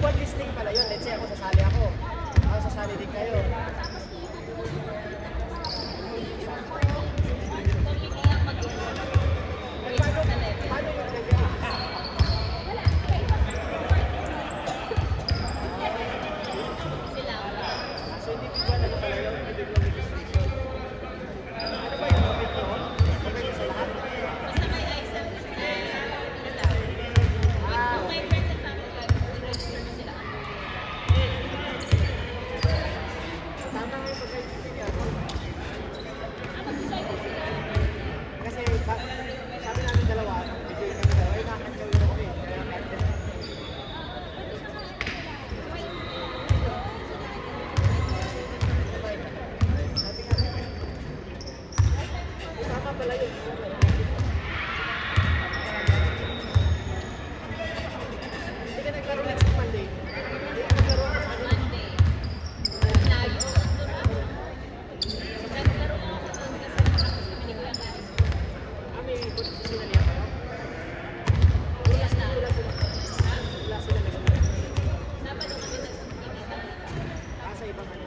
Squad listing pala yun. Let's say ako sasali ako. Ako sasali din kayo. Paano yung ganyan? So hindi ko ba ano pala yun? Individual registration. Ano ba yung topic ko? Okay sa lahat? Basta may I-7 kung may friends and family card, i-register mo sila. Tama nga yung pag-register niya. Mag-decide din sila. Kasi sabi namin dalawa, bigay kami dalawa, ay nakakagawin ako eh. Kaya natin. Tama pala yun. Hindi ka nagkaroon next Monday. Hindi ka nagkaroon next Monday. Monday. Layo. Naglaro ako doon kasi nakapos kami ni Kuya Clarence. May sinalihan kayo? Wala na. Wala sila nag-sinalihan. Sabado kami nagsimikita. Sa ibang ano.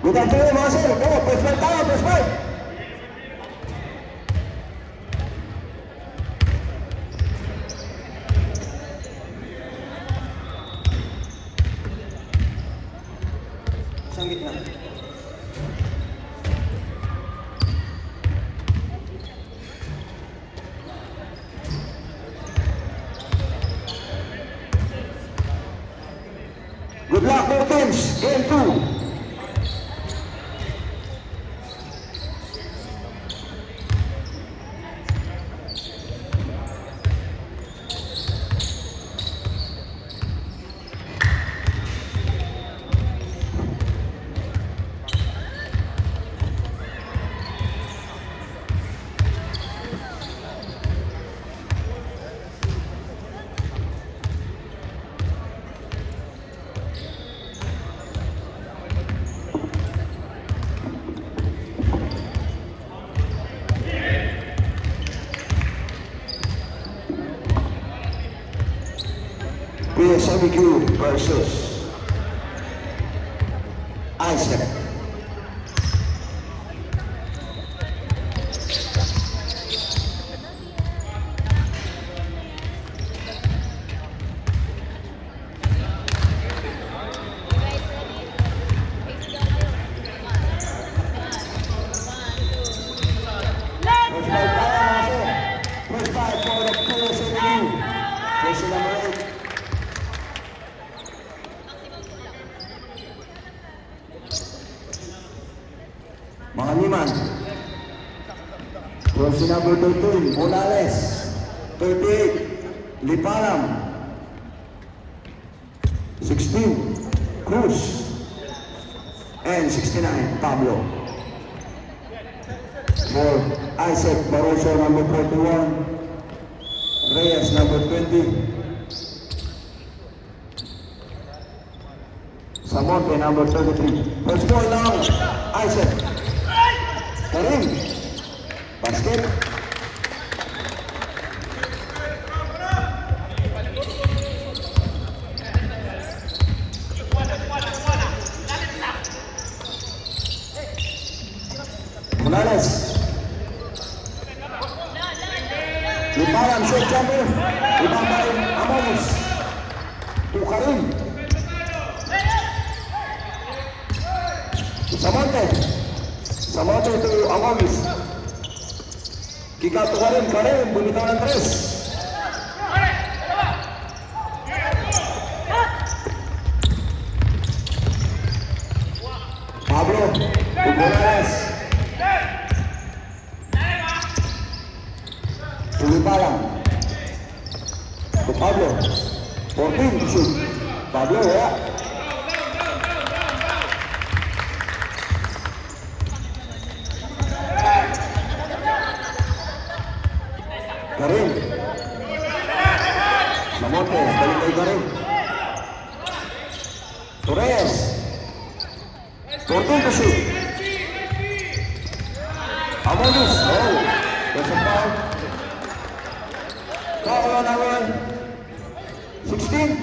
Good afternoon mga sir. First fight tayo, first fight. Isang gitna. Good luck, both teams. Game 2. PSMQ versus Isaac. First fight for the PSMQ. Person number 8. Mga liman. Jersey number 13, Morales. 38, Liparam. 16, Cruz. And 69, Pablo. For Isaac Barroso, number 41. Reyes, number 20. Samonte, number 33. First ball now, Isaac. Karim. Basket. Morales. Liparan, short jumper. Ibang by Amonis. To Karim. Samonte. Samonte to Amonis. Kick out to Karim. Karim, bumitaw ng 3. Pablo, to Morales. To Liparan. To Pablo. 14 to shoot. Pablo, ya. Karim. Samonte, balik kay Karim. Torres. 14 to shoot. Amonis. Oh, there's a foul. Foul on our 16.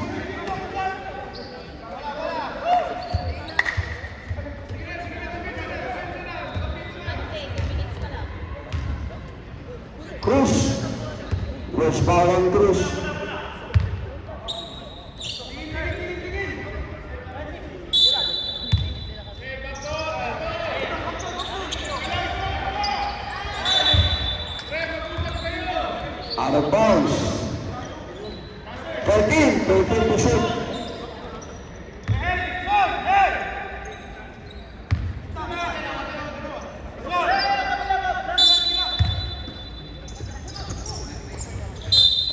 Cruz. First foul on Cruz. Out of bounds. 13 to shoot.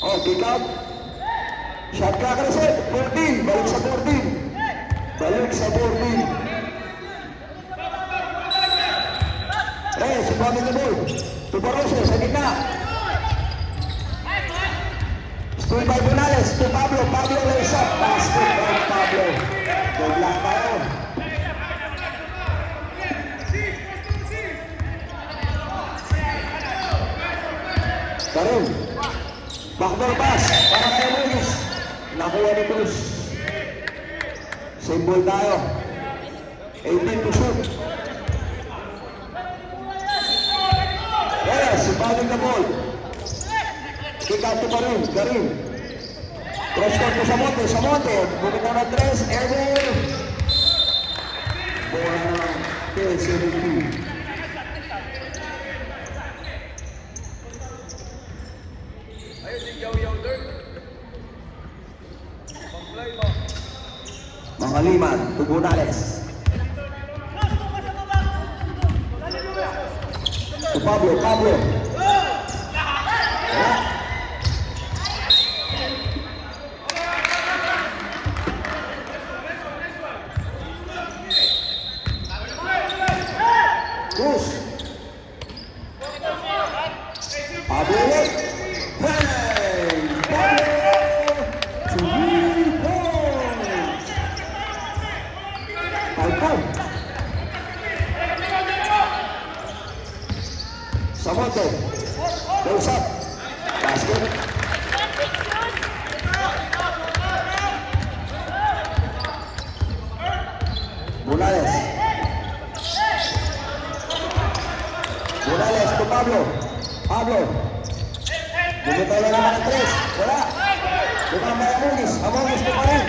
Oh, kick out. Shot clock reset. 14. Balik sa 14. Balik sa 14. Reyes, sumbabing na ball. To Barroso, sa gitna. Stool by Bonales. To Pablo. Pablo lays up. Basket by Pablo. Good luck tayo. Karim. Backdoor pass para kay Luis. Nakuha ni Cruz. Same ball tayo. 18 to shoot. Yes, sumbabing na ball. Kick out to Karim. Karim. Cross court to Samonte. Samonte. Bumitaw na 3. Airway. Bola na 10-17. Mga liman, to Bonales. To Pablo, Pablo. Cruz. Pablo ulit. Hey! Pablo! 3 points! 5 points. Samonte. Goes up. Basket. Morales. Morales to Pablo. Pablo. Bumitaw na naman ang 3. Wala. Bumambay Amonis. Amonis to Karim.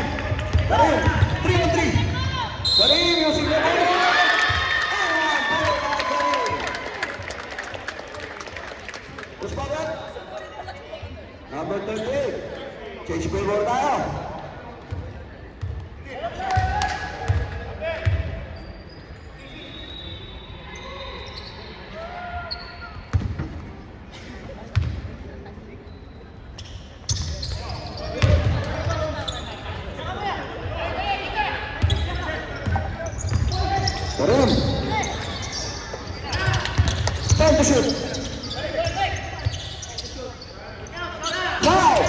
Karim. 3 on 3. Karim yung signal. Terus Pablo. Number 38. Change favor tayo. Karim. Time to shoot. Foul.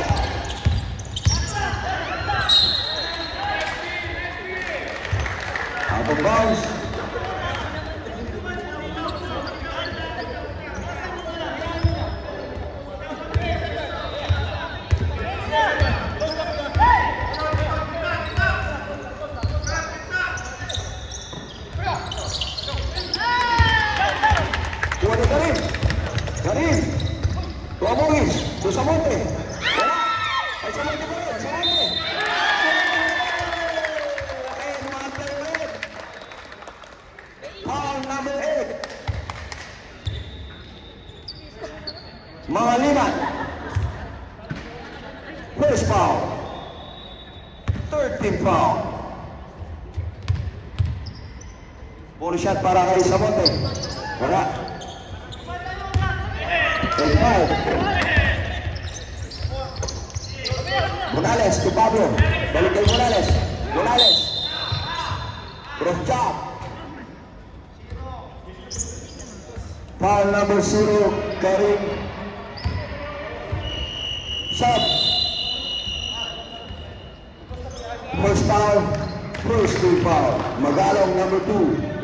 Out of bounds. Kuha ni Karim. Karim. Tuamongis. Doon sa monte. Wala. Ay, sa monte pa rin. Sa monte. Okay, number 8. Foul number 8. Mga lima. First foul. Third team foul. Puro shot para kay Samonte. Wala. 8-5. Morales to Pablo. Balik kay Morales. Morales. Cross job. Foul number 0. Karim. Shot. First foul. First team foul. Magalong number 2.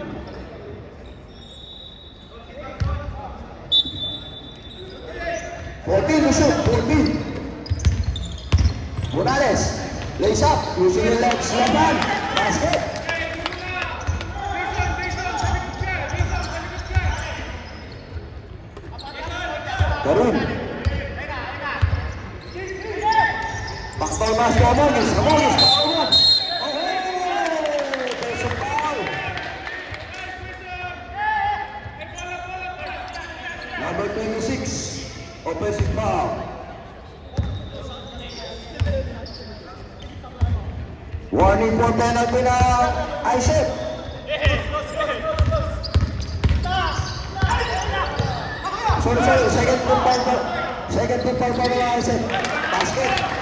To shoot, 14. Morales, lays up, using the legs, laban, basket. Karim. Backdoor pass to Amongis, Amongis, foul one. Oh, there's a foul. Number 26. Offensive foul. Warning for penalty na Isaac. Sorry, second team foul. Second team foul para na Isaac. Basket.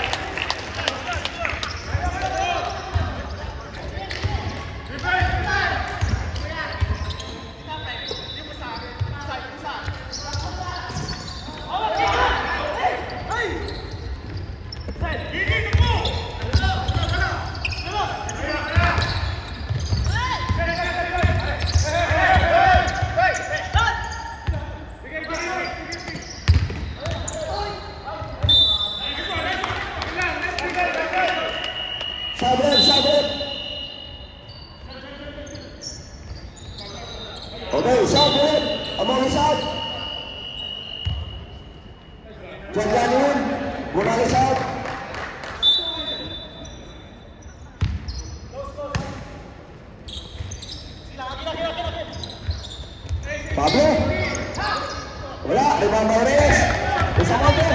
Sabit. Okay, sabit. Amongis out. Jangan yun. Morales out. Pablo. Wala, rebound Morales. Samonte.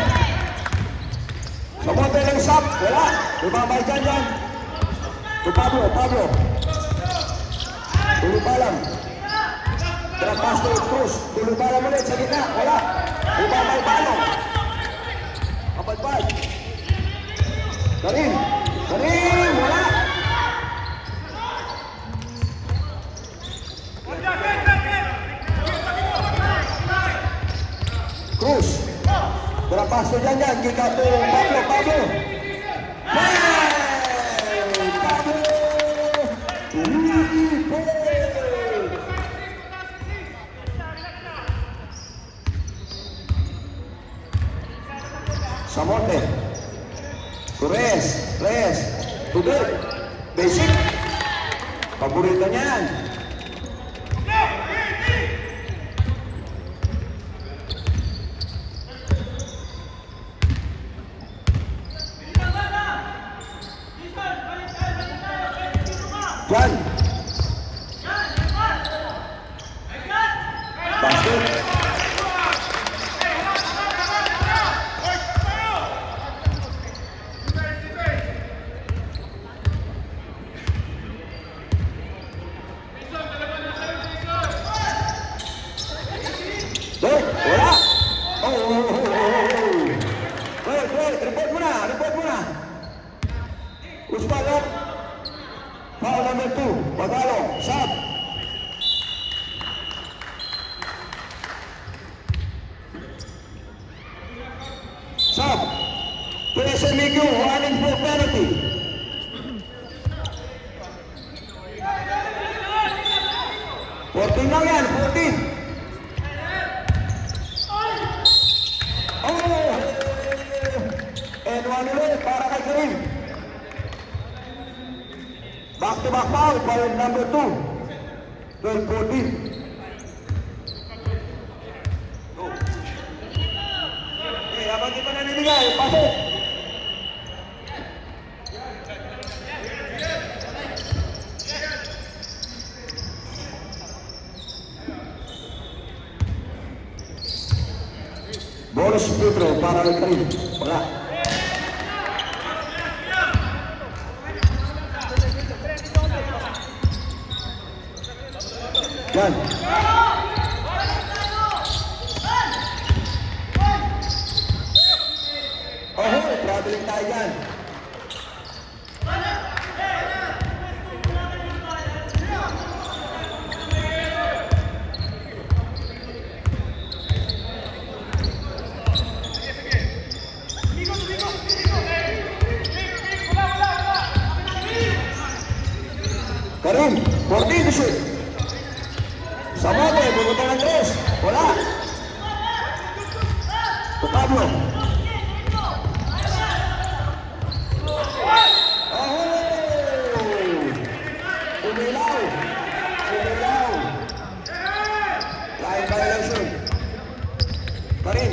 Samonte ng sap. Wala, rebound by Janjan. To Pablo. Tuloy pa lang. Trapas to Cruz. Tuloy pa lang ulit sa gitna. Wala. Ibabay balong. Kapagpag. Karim. Wala. Cruz. Trapas to dyan. Kika to Pablo. Samonte. Reyes. Tudor. Basic. Paborito niyan. Juan. Basket. Wala. Wait. Report mo na. Usman, foul number 2. Magalong. Sab. PSMQ running for penalty. Fourteen lang yan, 14. Oh! And one ulit para kay Karim. Back-to-back foul, foul number 2. 12-14. Habang di pa nanibigay, pasok! Bonus free throw para kay Karim. Wala. Yan. Oh, traveling tayo yan. Karim, 14 to shoot. Samote, pumunta ng 3. Wala. To Pablo. Umilaw. Umilaw. Line violation. Karim.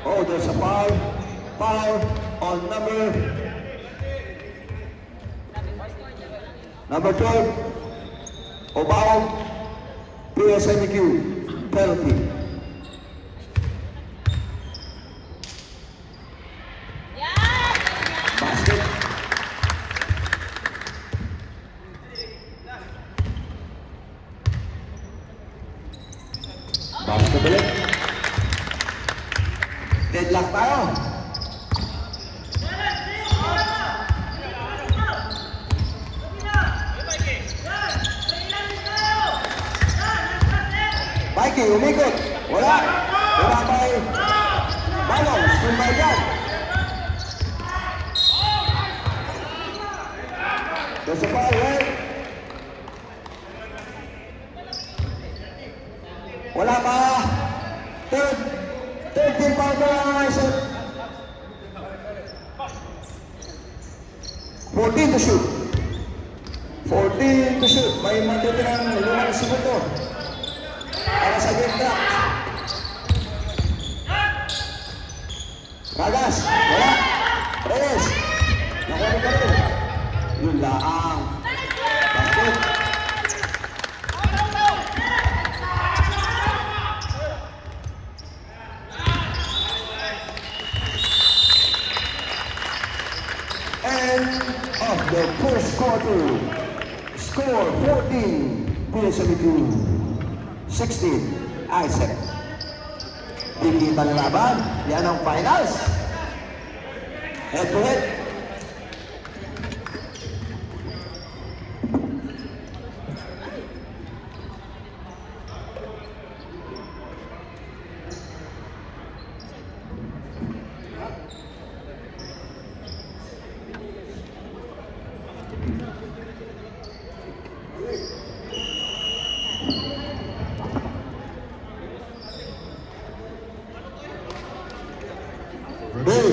Oh, there's a foul. Foul on number 12. Obao. PSMQ. Penalty. Yan! Basket. Basket ulit. Deadlock tayo. Mikey, umikot. Wala. Wala kay Balong. Sumbay yan. There's a foul, right? Wala pa. Third team foul ko lang, Isaac. 14 to shoot. 14 to shoot. May matitirang 5 segundo. Para sa game clock. Ragas. Wala. Reyes. Nakuha ka rin. Yun laang. Basket. End of the first quarter. Score 14. PSMQ 16. Isaac. Dikita ng laban. Yan ang finals. Head to head. Ready.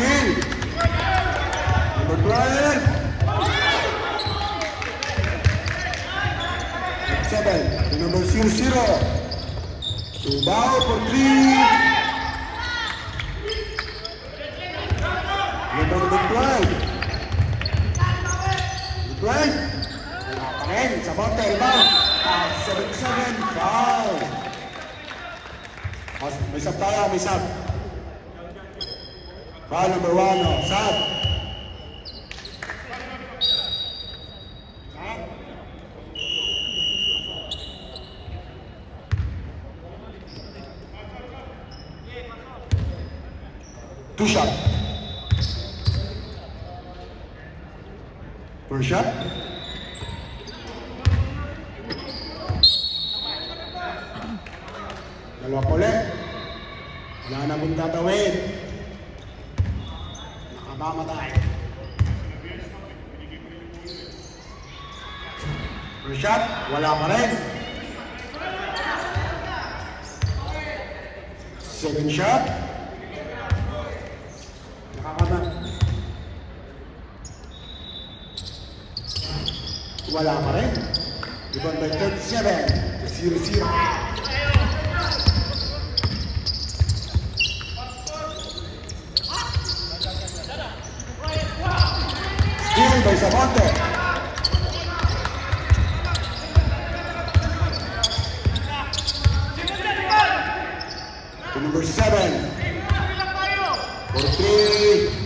Skill. Number 12. 7. Number 00. Subao for 3. Number 12. 12. Wala pa rin. Sa bote, ibang. 77. Foul. May sub tayo, may sub. Foul number 1, offside. Two shot. First shot. Dalawa pa ulit. Wala na mong tatawid. Nakamamatay. First shot. Wala pa rin. Second shot. Nakakamat. Wala pa rin. Rebound by 37. 0-0. Steal by Samonte. To number 7. For 3.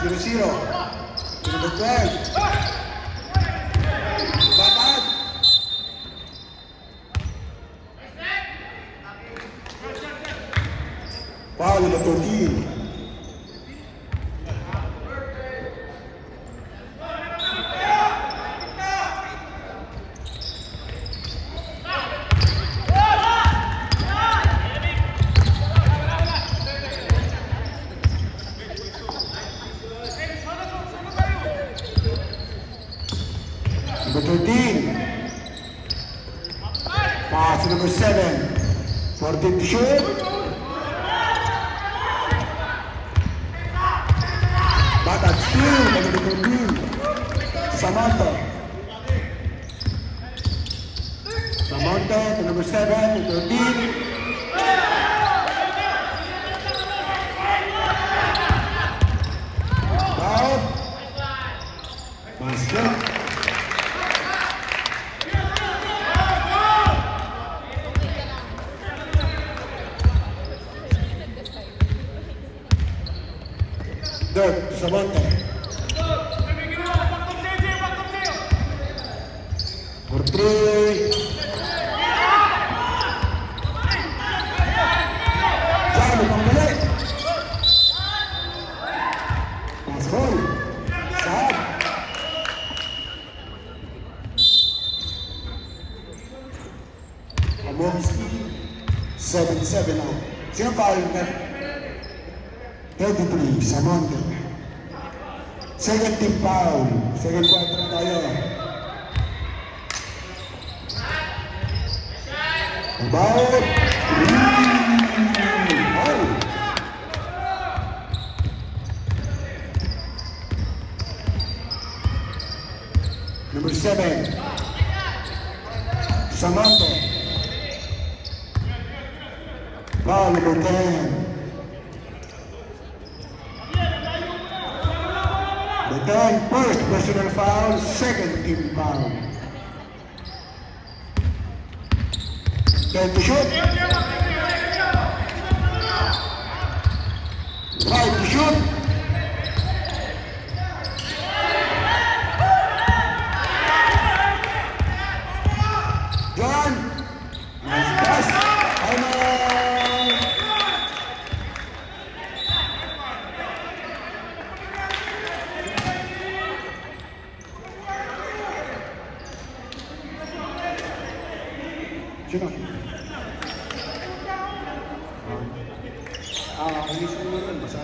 0-0. To number 12. Back out. Foul number 13. Number 13. Pass to number 7. 14 to shoot. Batak steal by number 13. Samantha. Samantha to number 7. 13. Foul. Basket. Third, Samantha. For 3. Salo pang balik. Pass ball. Sab. Amongst 7-7 now. Sino foul na? 33, Samonte. Second team foul. Second quarter na tayo. About. Foul. Number 7. Samonte. Foul number 10. The first personal foul, second team foul. 10 to shoot. 5 to shoot. John. Nice pass. Sino? Ayusin mo naman, basa.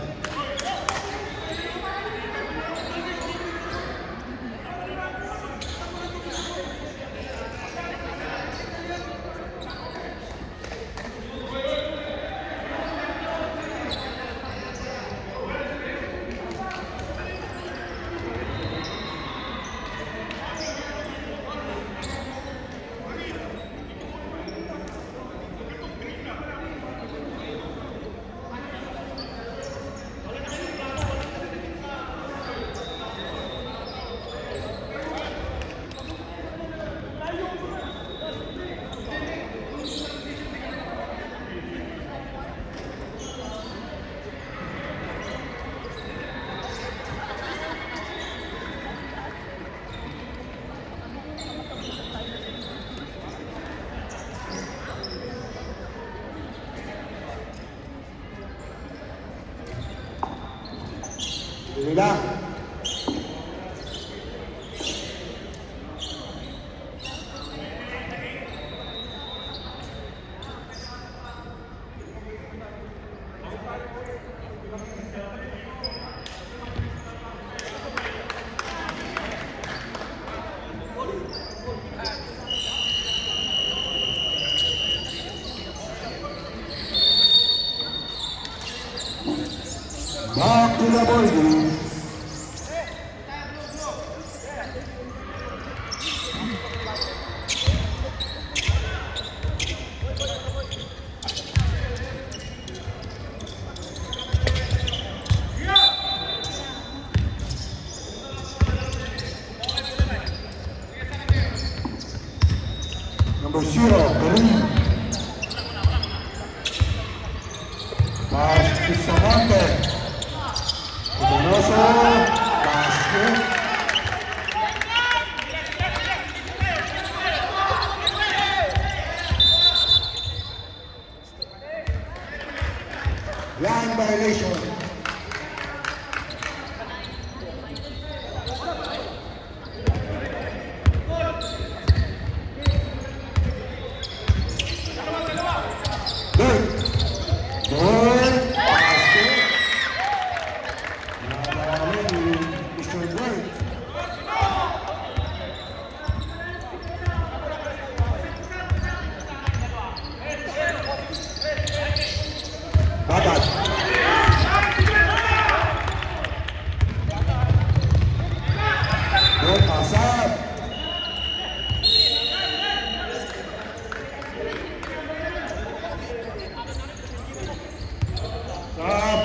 Tuloy lang. Back to the ball game. Number 0, Karim. Pass to Samante. Generoso. Basket. Line violation. Good. Good. Basket. Mr. Bird. Babat. Good pass up. Stop.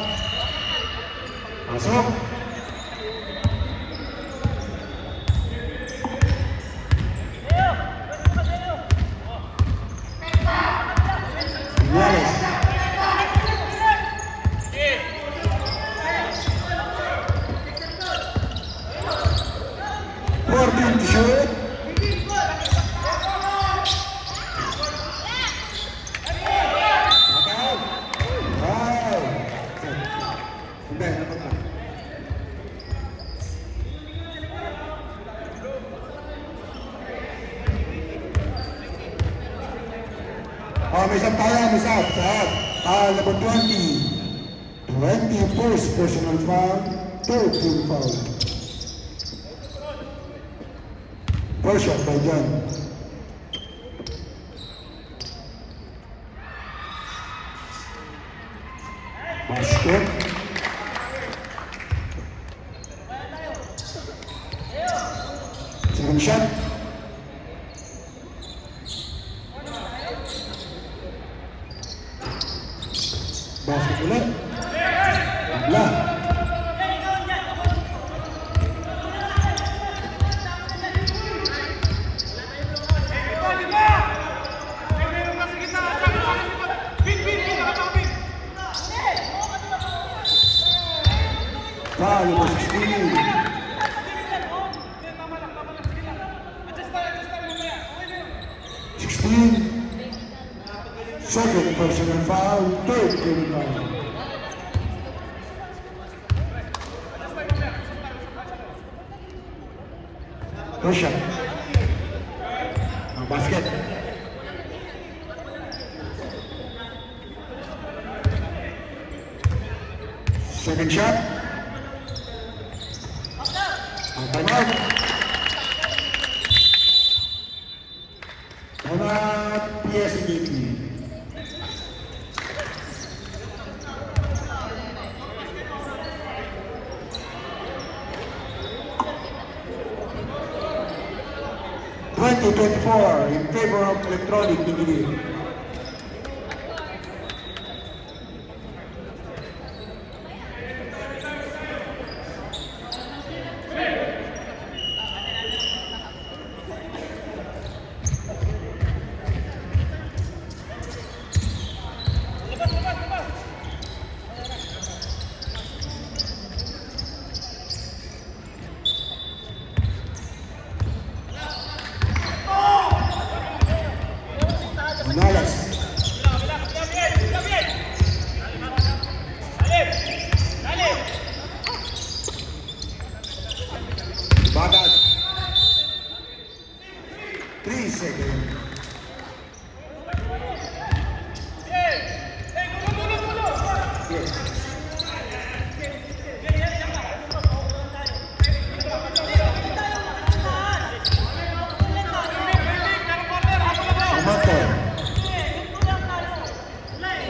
Masuk. Yes. Fourteen to shoot. Knockout. Wow. Hindi, dapat na. Oh, may isang tayo, may isa. Number 20. 21st personal foul, third team foul. First shot by John. Basket. Second shot. Basket ulit. Tabla. Foul number 16. Second personal foul, third team foul. First shot. Ang basket. Second shot. Ang timeout. Timeout, PSGP. in favor of electronic DVD.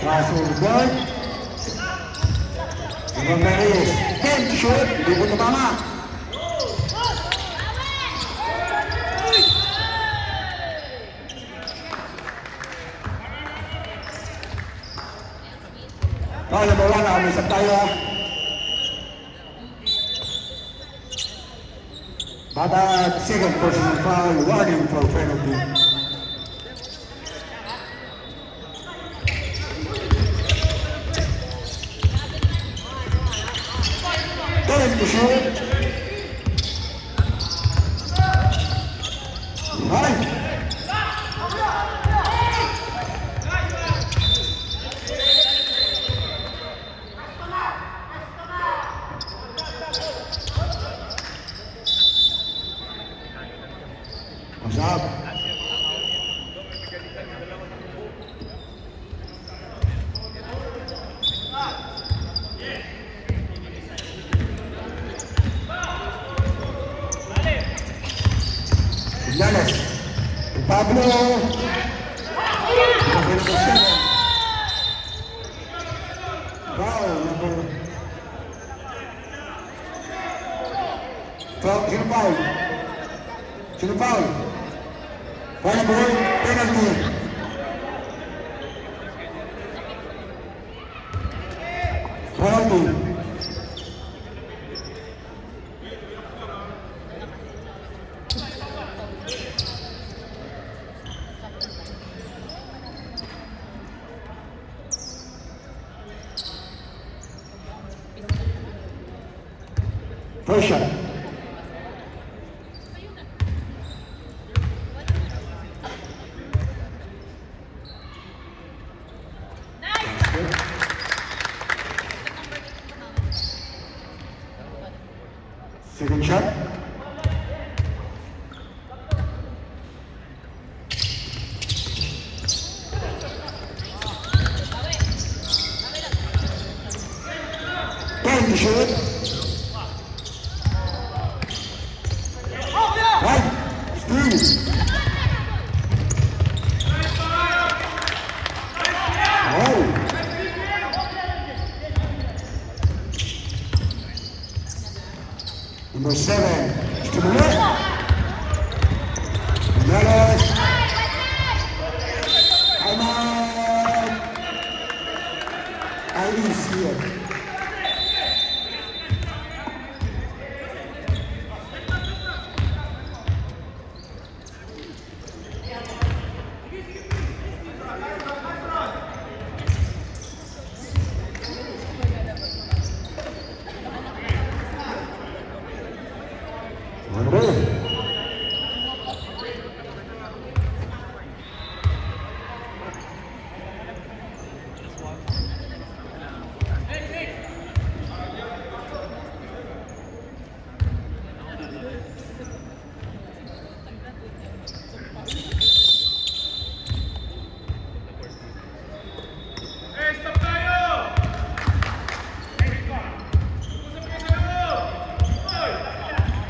Russell Bird. Ibang Perez. Ken, shoot. Hindi po tumama. Foul number 1, nakamisap tayo. Batag, second personal foul, warning for penalty. Turn to shoot. Right. What's up? Gonzales. Pablo. Number 7. Foul number. Sino foul? Sino foul? Foul number 1, penalty. Penalty. First shot. Second shot. Ten to shoot. Right. Steal. Oh. Number 7, Stimulant. Gonzales. Time out. Iris here. One ball.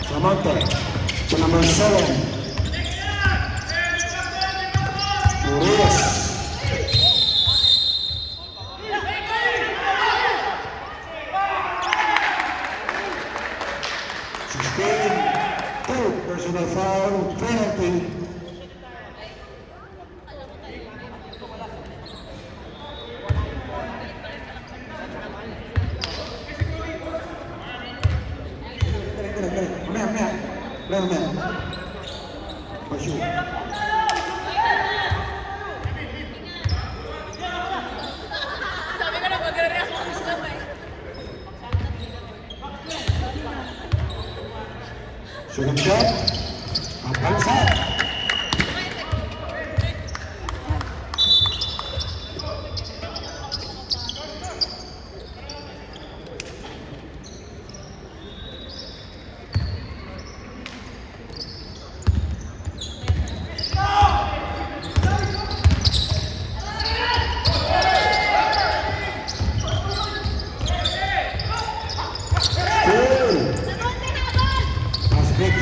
Samonte to number 7. Urias. Two personal foul, penalty. Mamaya. Pasyo. Sabi ko na mag-react ako sa labay. Second shot. Ang palsat.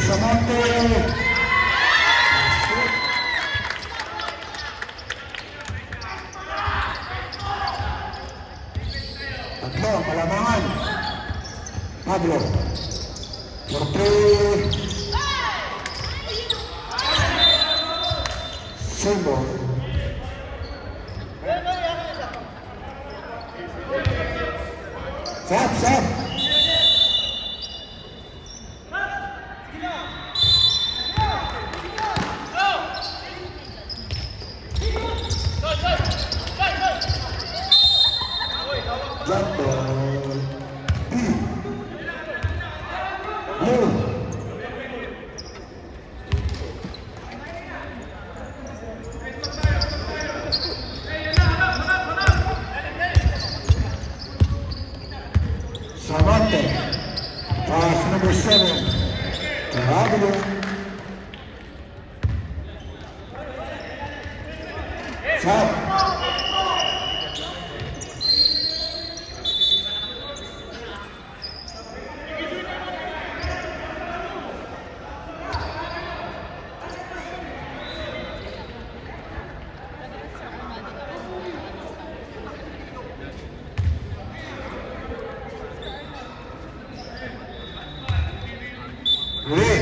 Samonte. Tatlo ang kalamangan. Pablo. For three. Symbol. Sab. Jump ball. Move. Savante. Pass number 7. Pablo. Sab. Huli.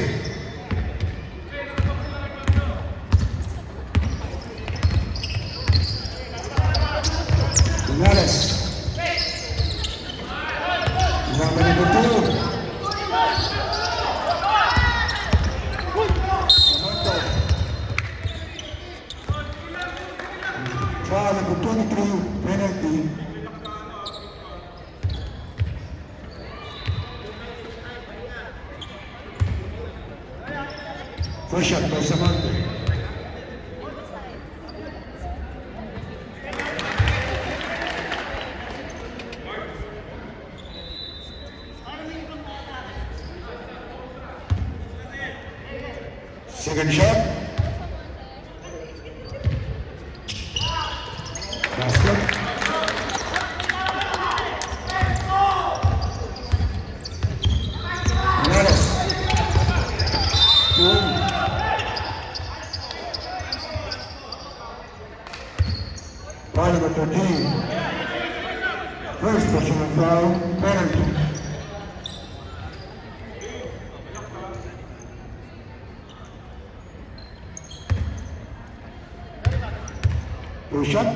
Gonzales. Number 2. Foul number 23, penalty. First shot by Samantha. Second shot. Basket. Gonzales. Boom. Foul number 13. First personal foul, penalty. First shot.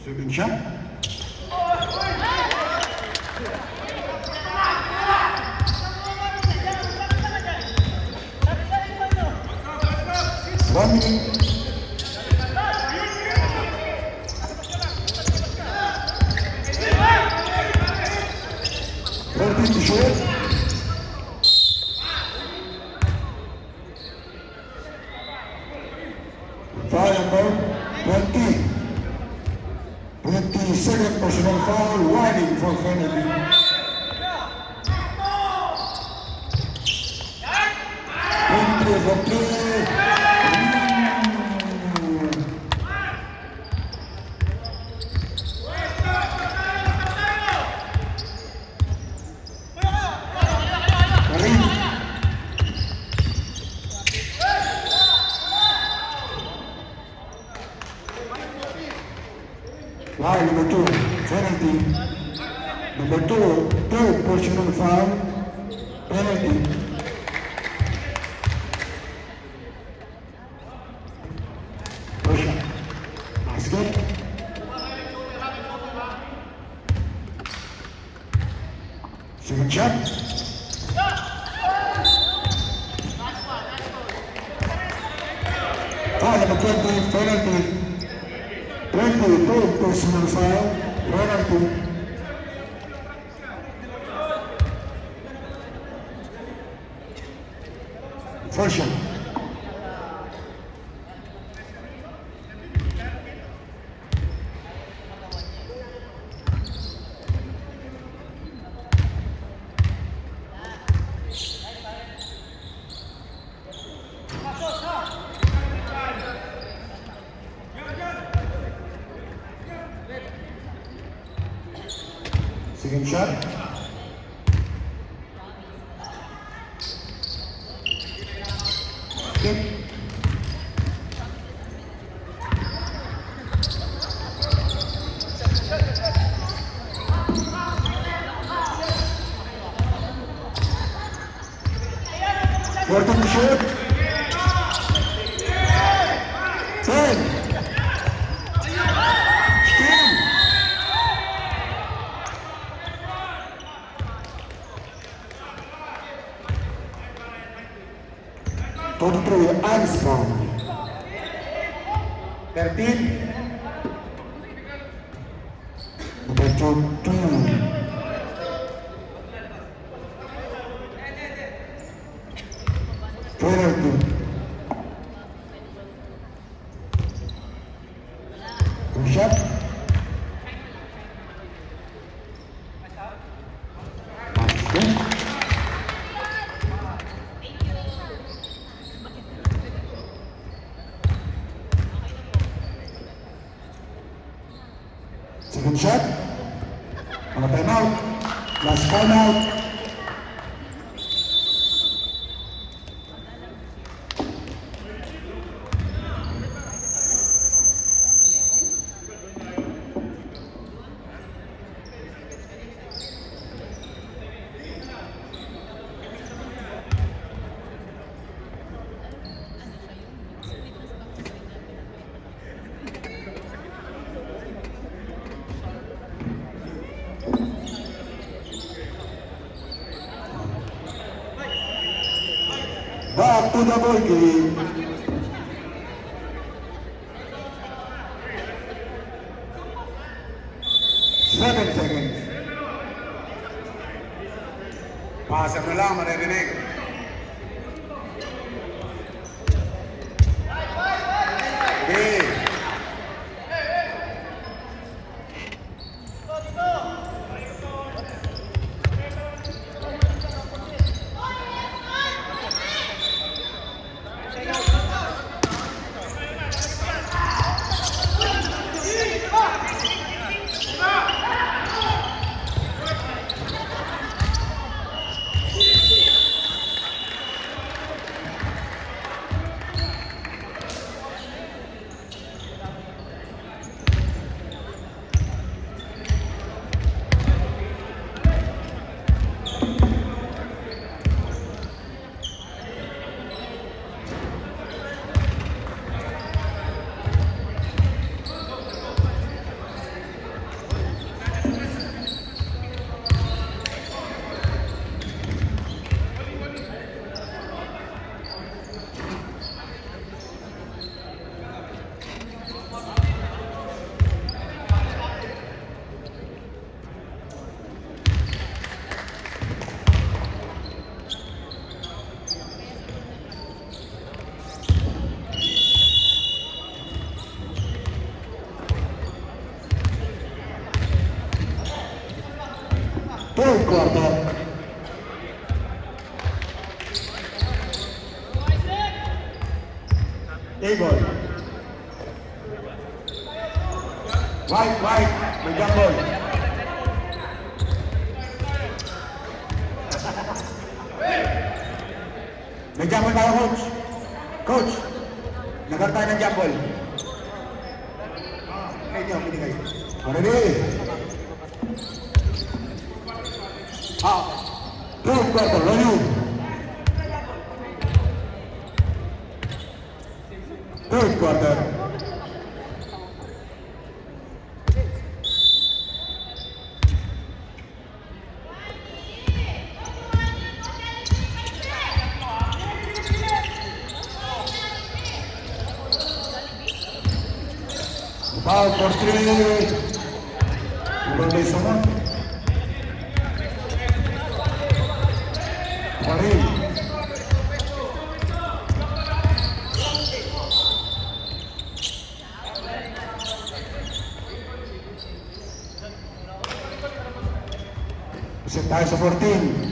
Second shot. One minute. To shoot. Foul number 20. 22nd personal foul, winding for penalty. For three. Foul number 2, penalty. Number 2, third personal foul, penalty. Push up. Basket. Second shot. Foul number 20, penalty. 22 personal foul, penalty. First shot. Second shot. Keep. Fourteen to shoot. 10. Steam. 23 Armstrong. 13. Number 22. 12. Good shot. Pasok. Second shot. Mga timeout. Last timeout. Back to the ball game. Seven seconds. Pasok na lang, maririnig. Okay. Third quarter. Table. White, may jump ball. May jump ball tayo, coach. Coach, nagkaroon tayo ng jump ball. Kayo, pinigay. Ready? Third quarter, review. Third quarter. Foul for three. Ibang sunod. Parin. Set tayo sa 14.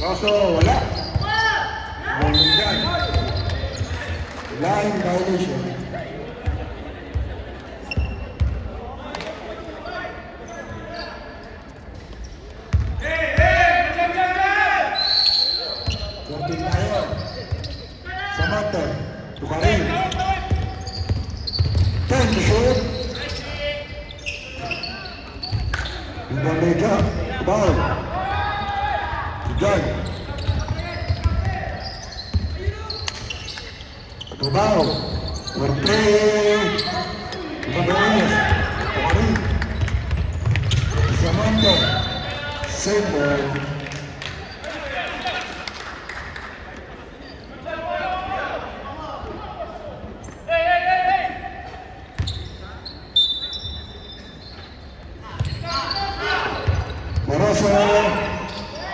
Rosso, wala. Movement dyan. Line violation. Jordan tayo. Samantha. Tukarin. 10 to shoot. Ibang Mega. Ball. John. Tubao. Fuerte. Ibang Reyes. Tukarin. Samantha. Same ball. Moroso,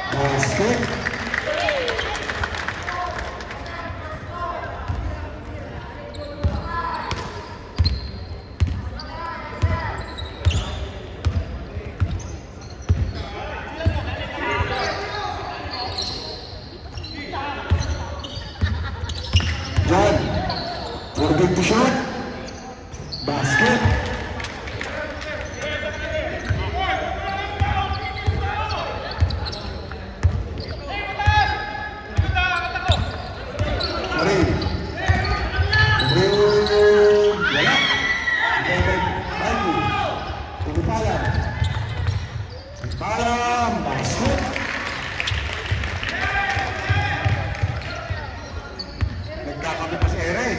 basket. John, forget to shot. Basket. Karim. Karim. Wala. Bagu. Tugupalan. Palam. Basket. Nagkakabi pa si Eric.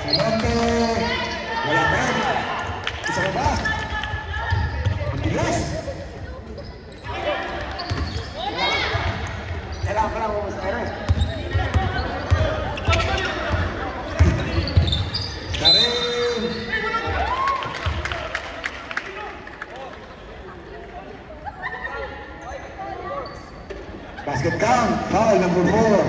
Salante. Wala pa rin. Isa ka ba? Ang bilis. Kailangan pa lang mo sa Eric. Karim. Basket count. Foul number 4.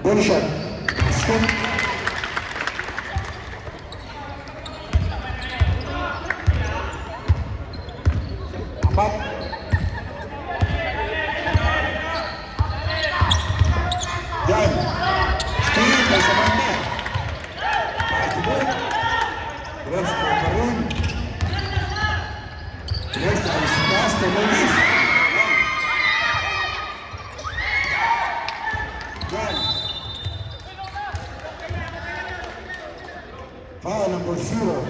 Body shot. Basket. Apat. Yan. Steal by Samantha. Pakitubot. Rest by Karim. Rest by Sikas to Luis. Yan. Foul number 0.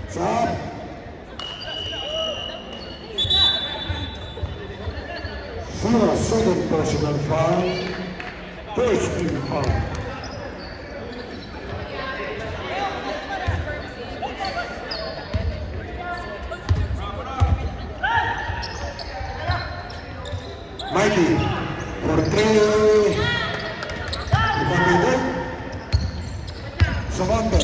Stop. Second personal foul. First team foul. Mikey for 3. Ibang Mega. Samantha.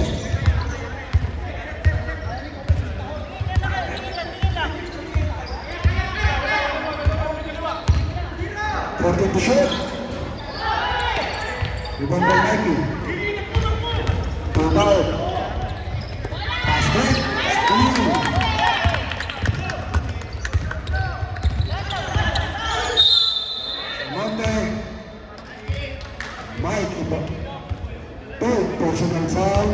Forget to shoot. Ibang by Mikey. Tubao. Basket. Steal. Samantha. Mike. Third personal foul.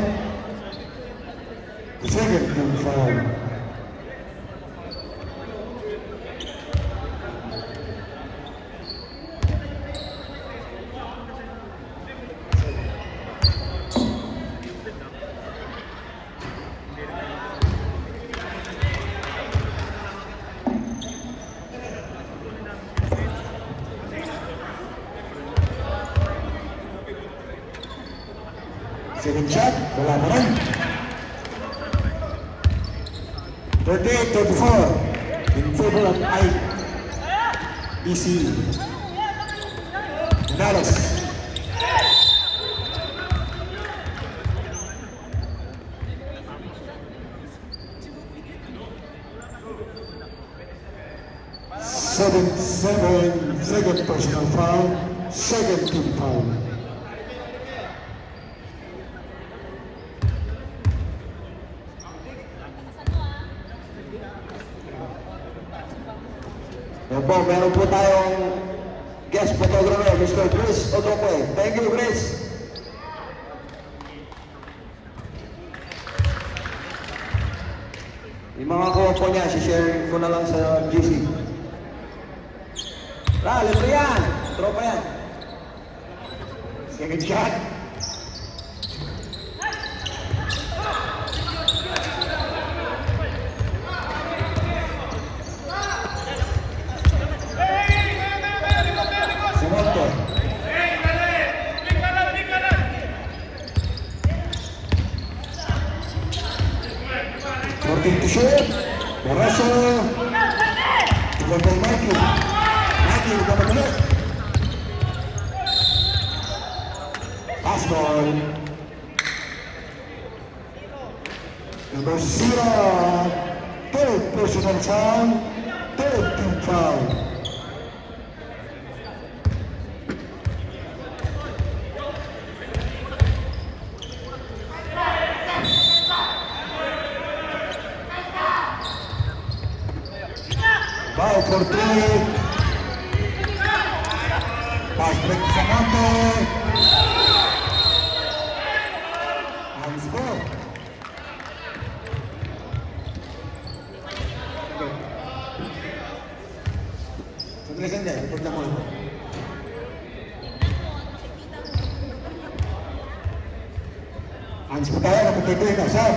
Second team foul. Second shot, wala pa rin. 38-34 in favor of IBC. Dallas. 7-7, second personal foul, second team foul. Yan po, meron po tayong guest photographer, Mr. Chris Otoque. Thank you, Chris. Yung mga kuha niya, share ko na lang sa GC. Libre yan. Tropa yan. Second shot. Simonto. Working to shoot. Baraso. Tuloy kay Mikey. Mikey, udah benar. Pass ball. Number 0. Third personal foul. Third team foul. Foul for 3. Pass break sa Monte. Hands ball. Sandali, ikot lang muna. Hands po tayo, napatuloy na, sir.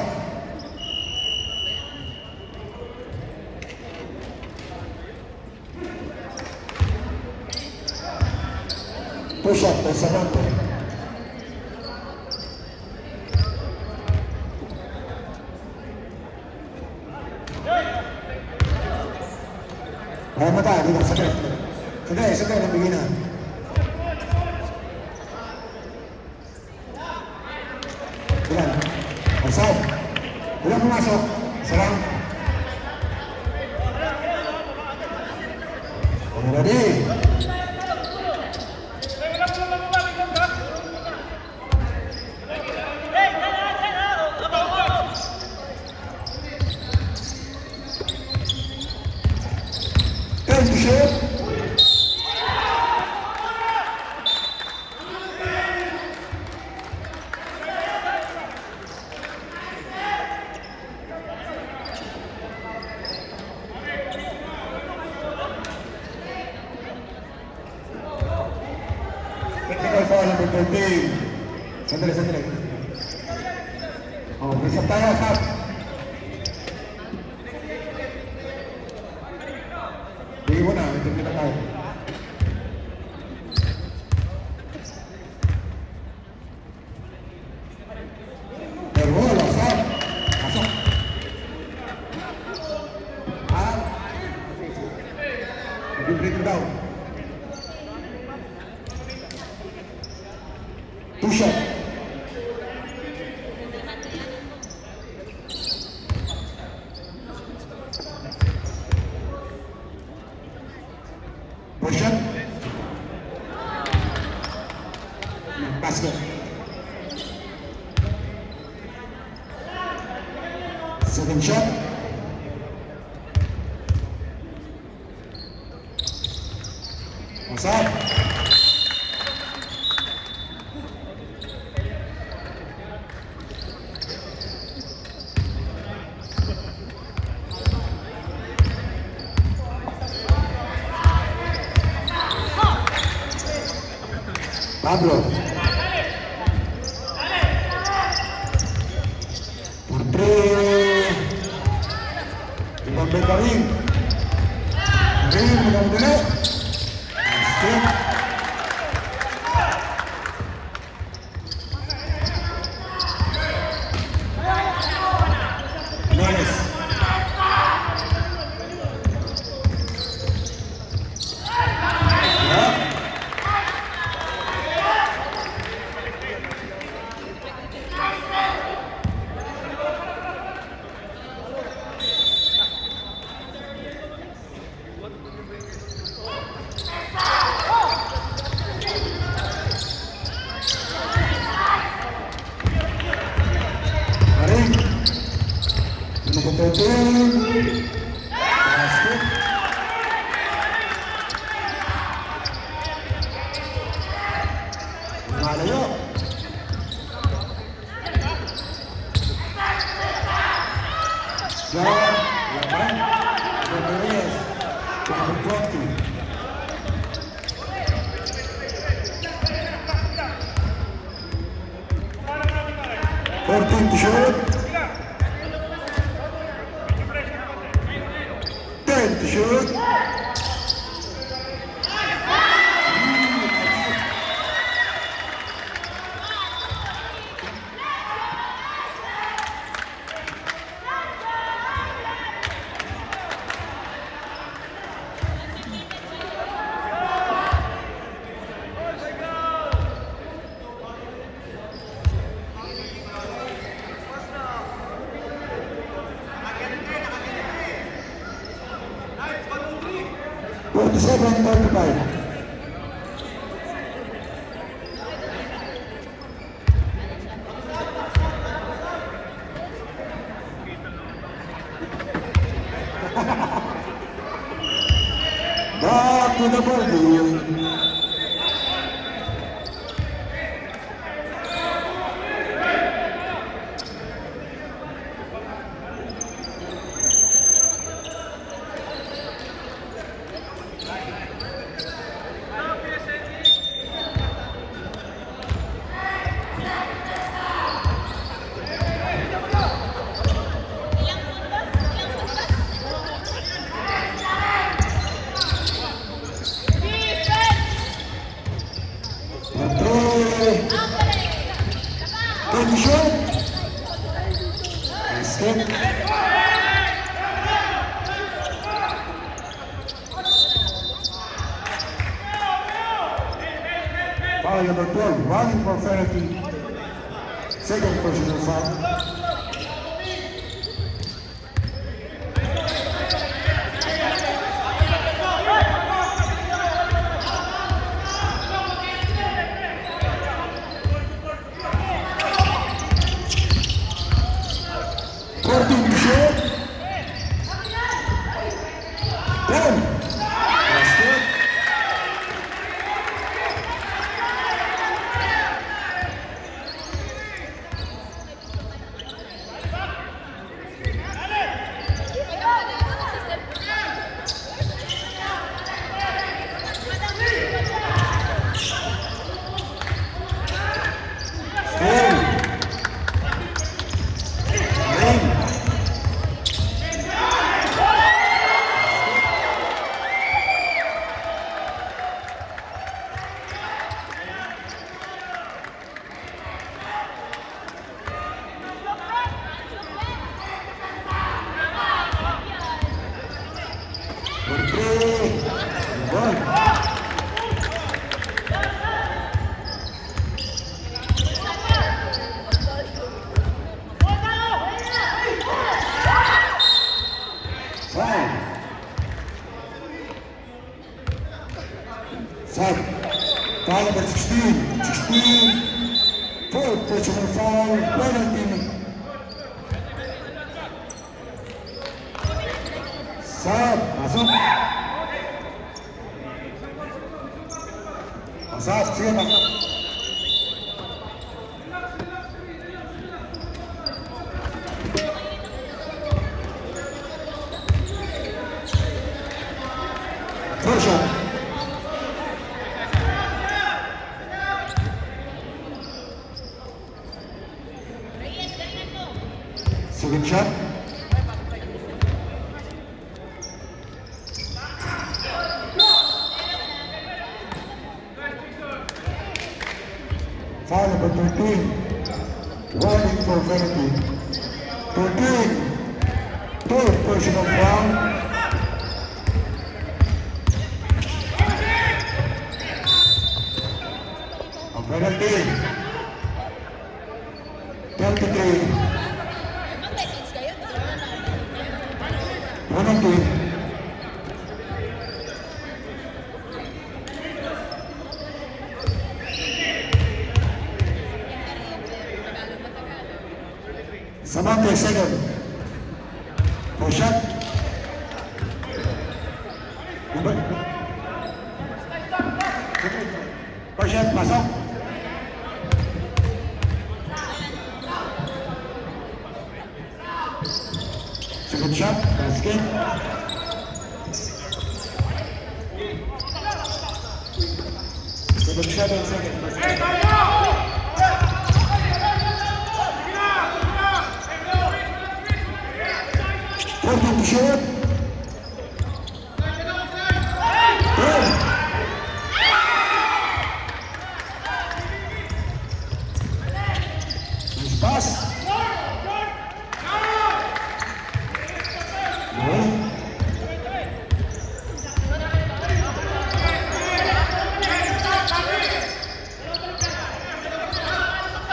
Push up by Samantha. Kaya mata, dito, sagay, nabigyan na. Ilan? Masad. Ilan pumasok? Salam. Ready? Time to shoot. Technical foul number 13. Sandali. Oh, bisa tayo, Sap. Bigyan mo na, ito kita tayo. Terwala, Sap. Masuk. Bring it down. Two shot. Push up. Basket. Second shot. What's up? Pablo. Putri. Ibang Bekaring. Karing, mudah-mudahan. Basket. Nice. 13. Basket. Malayo. John Laban. Rodriguez. Number 20. 14 to shoot. 10 to shoot. Seven 35. Back to the ball. Foul number 12, running for penalty. Second personal foul. Foul number 16. 16. Fourth personal foul. Penalty. Sab. Masuk. Masuk. Sige, masuk. First shot. Second shot. Foul number 13. Warning for penalty. 13. Third personal foul. A penalty. 23. Penalty. Samantha second. Push shot. Push shot, pasok. Second shot, basket. Second shot and second basket. Fourteen to shoot. Good. Nice pass. Good.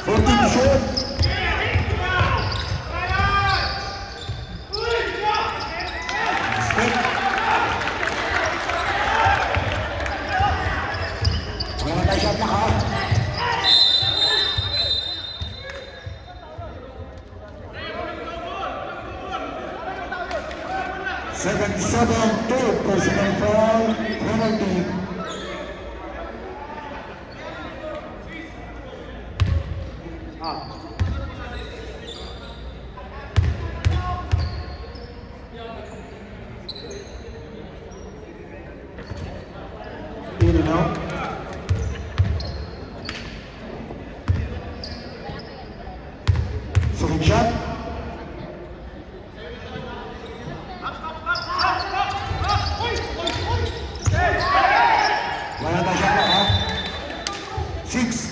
14 to shoot. Wala tayo shot na ka. Second, 7-2, personal foul, penalty. In and out. Second shot. Wala tayo shot na ka. 6.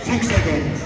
Six seconds.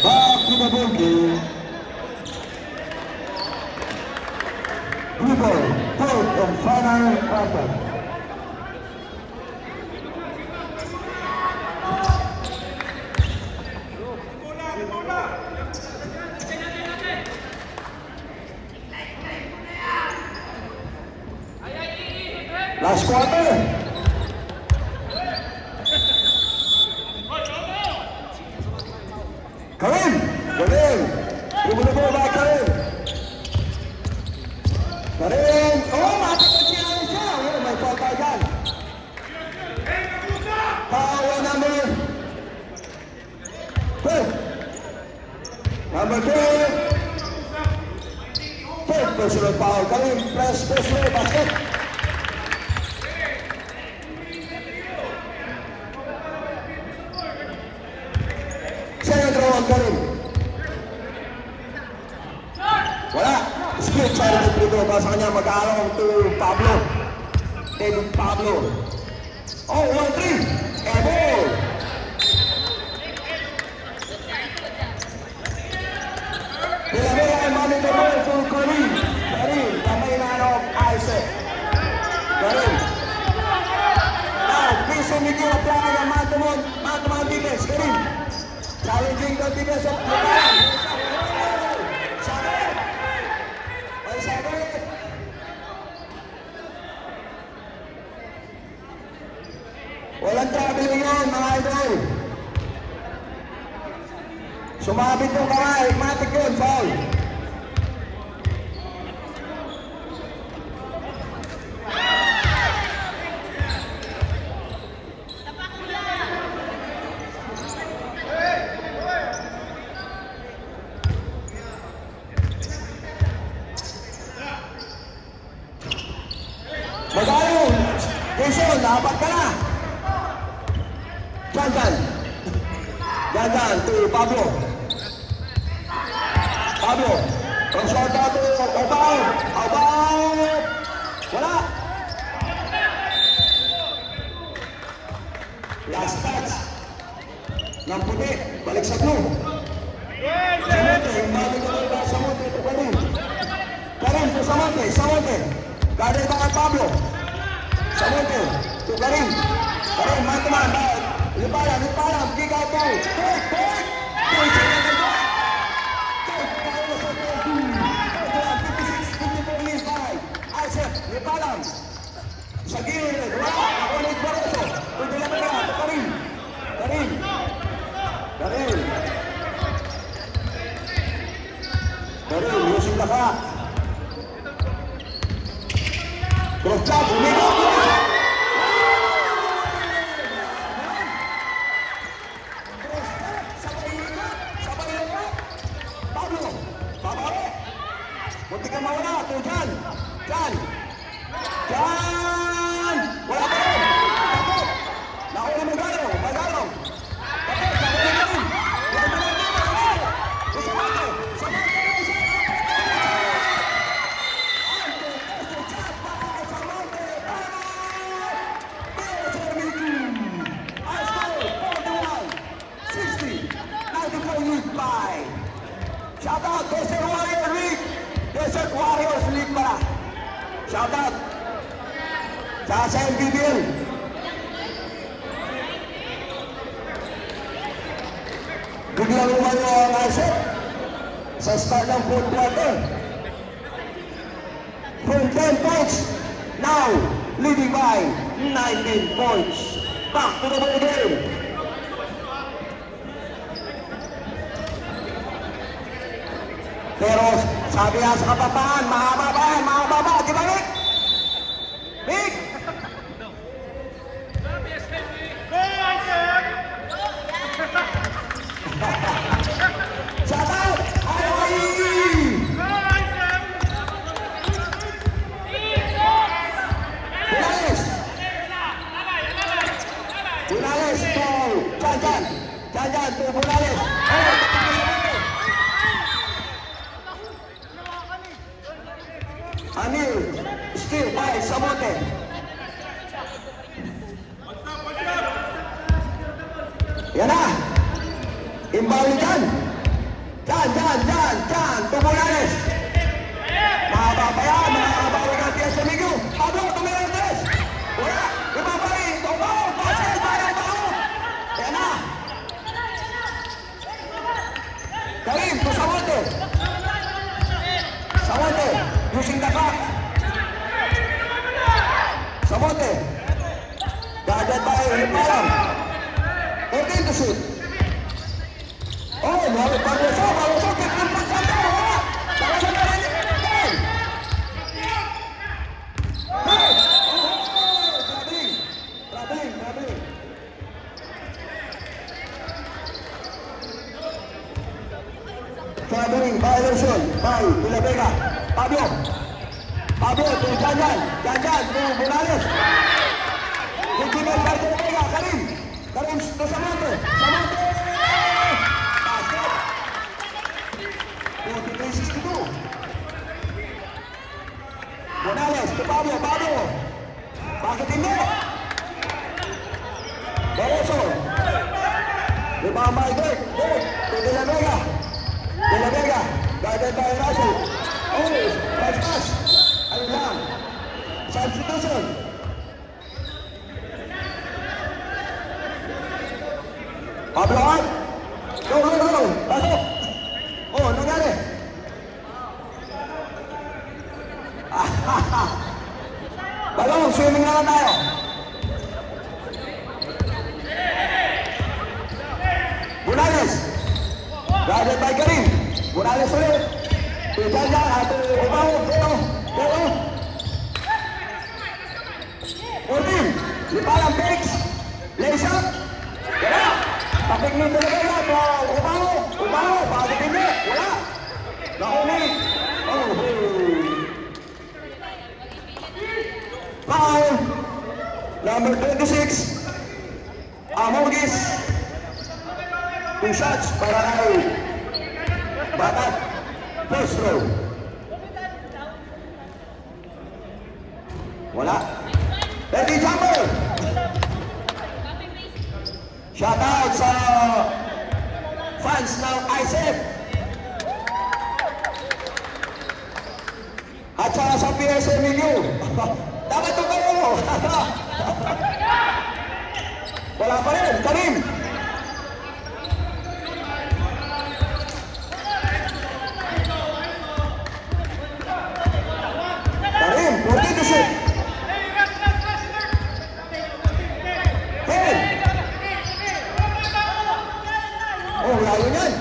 Back to the ball game. Blue ball, fourth and final quarter. Last quarter. Karim! Karim! Dribble the ball by Karim! Karim! Oh, makapagsiyahan siya! Oh, may foul tayo dyan. Power number 2. Number 2. Third personal foul. Karim, press personal basket. Second throw on Karim. Wala. Skip side of the free throw. Para sa kanya mag-aalong to Pablo. David Pablo. Oh, 1-3. Ball. Pinamila ay money the ball to Karim. Karim, kamay na Isaac. Karim. Now, piso medyo apply ng man-to-man defense. Karim. Challenging the defense of Japan. Sabit! May sabit! Walang traveling yun, mga idol. Sumabit yung kamay, matik yun, foul. Magayon! Jason, dapat ka na! Pablo. Pablo. Ang short out to Obao. Obao. Wala. Last touch. Ng puti. Balik sa blue. Samonte. Balik sa Samonte. Ito Karim. Karim to Samonte. Samonte. Guarded by Pablo. Samonte. To Karim. Karim, man-to-man. Lipalam. Kick out to. Take. Lipalam. Sa gilid. Wala. Ako ulit Barroso. Pwede na pala. Karim. Karim, using the clock. Cross shot. Umigo. Pablo. Pabalo. Munti ka mawala. Ito dyan. Wala pa rin. Takot. Nauna Magalo. Takot. Shout out Desert Warriors League. Desert Warriors League pala. Shout out. Tsaka sa LBBL. Biglang umano ang asset sa start ng fourth quarter. From 10 points, now leading by 19 points. Back to the ball game. Pero sabi nga sa kapapaan, mahaba ba? Di ba, Nick? Nick! Shout out! Bunales to Jan to Bunales. Anil, still by Samonte. Yan na. Inbound dyan. Jan, to Bunales. Mahaba pa yan, makakabawi ng Tias Amigo. Pablo, Tumilantes. Wala, iba pa rin. Tumaw, passes, bayan. Yan na. Karim, to Samonte. Samonte, using the clock. Samonte. Guarded by Lipalam. 14 to shoot. Oh, Barroso, kick ng pagsanta. Barroso na rin. Traveling. Traveling violation by Villanueva. Pablo to Jan to Bunales. Continuous by Villanueva. Karim to Samonte. Basket. 43-62. Bunales to Pablo. Bakit hindi? Barroso. Rebound by Dirk to Villanueva. Guarded by Russell. Pass. Ayun lang. Substitution. Pablo out. Go. Pasok. Oh, nangyari. Balong, swimming na lang tayo. Bunales. Guarded by Karim. Bunales ulit. Jan, ato Obao. Go. Ortim. Lipalam fakes. Lays up. Wala. Tapik ni talaga. Obao. Bakit hindi? Wala. Nakunik. Foul. Number 26. Amogis. 2 shots para kay Batat. First throw. Wala. Ready jumper. Shout out sa fans ng ISF. At saka sa PSMU. Dapat ito kayo. Wala pa rin. Karim. Karim, 40 to shoot. Ken. Oh, layo yan.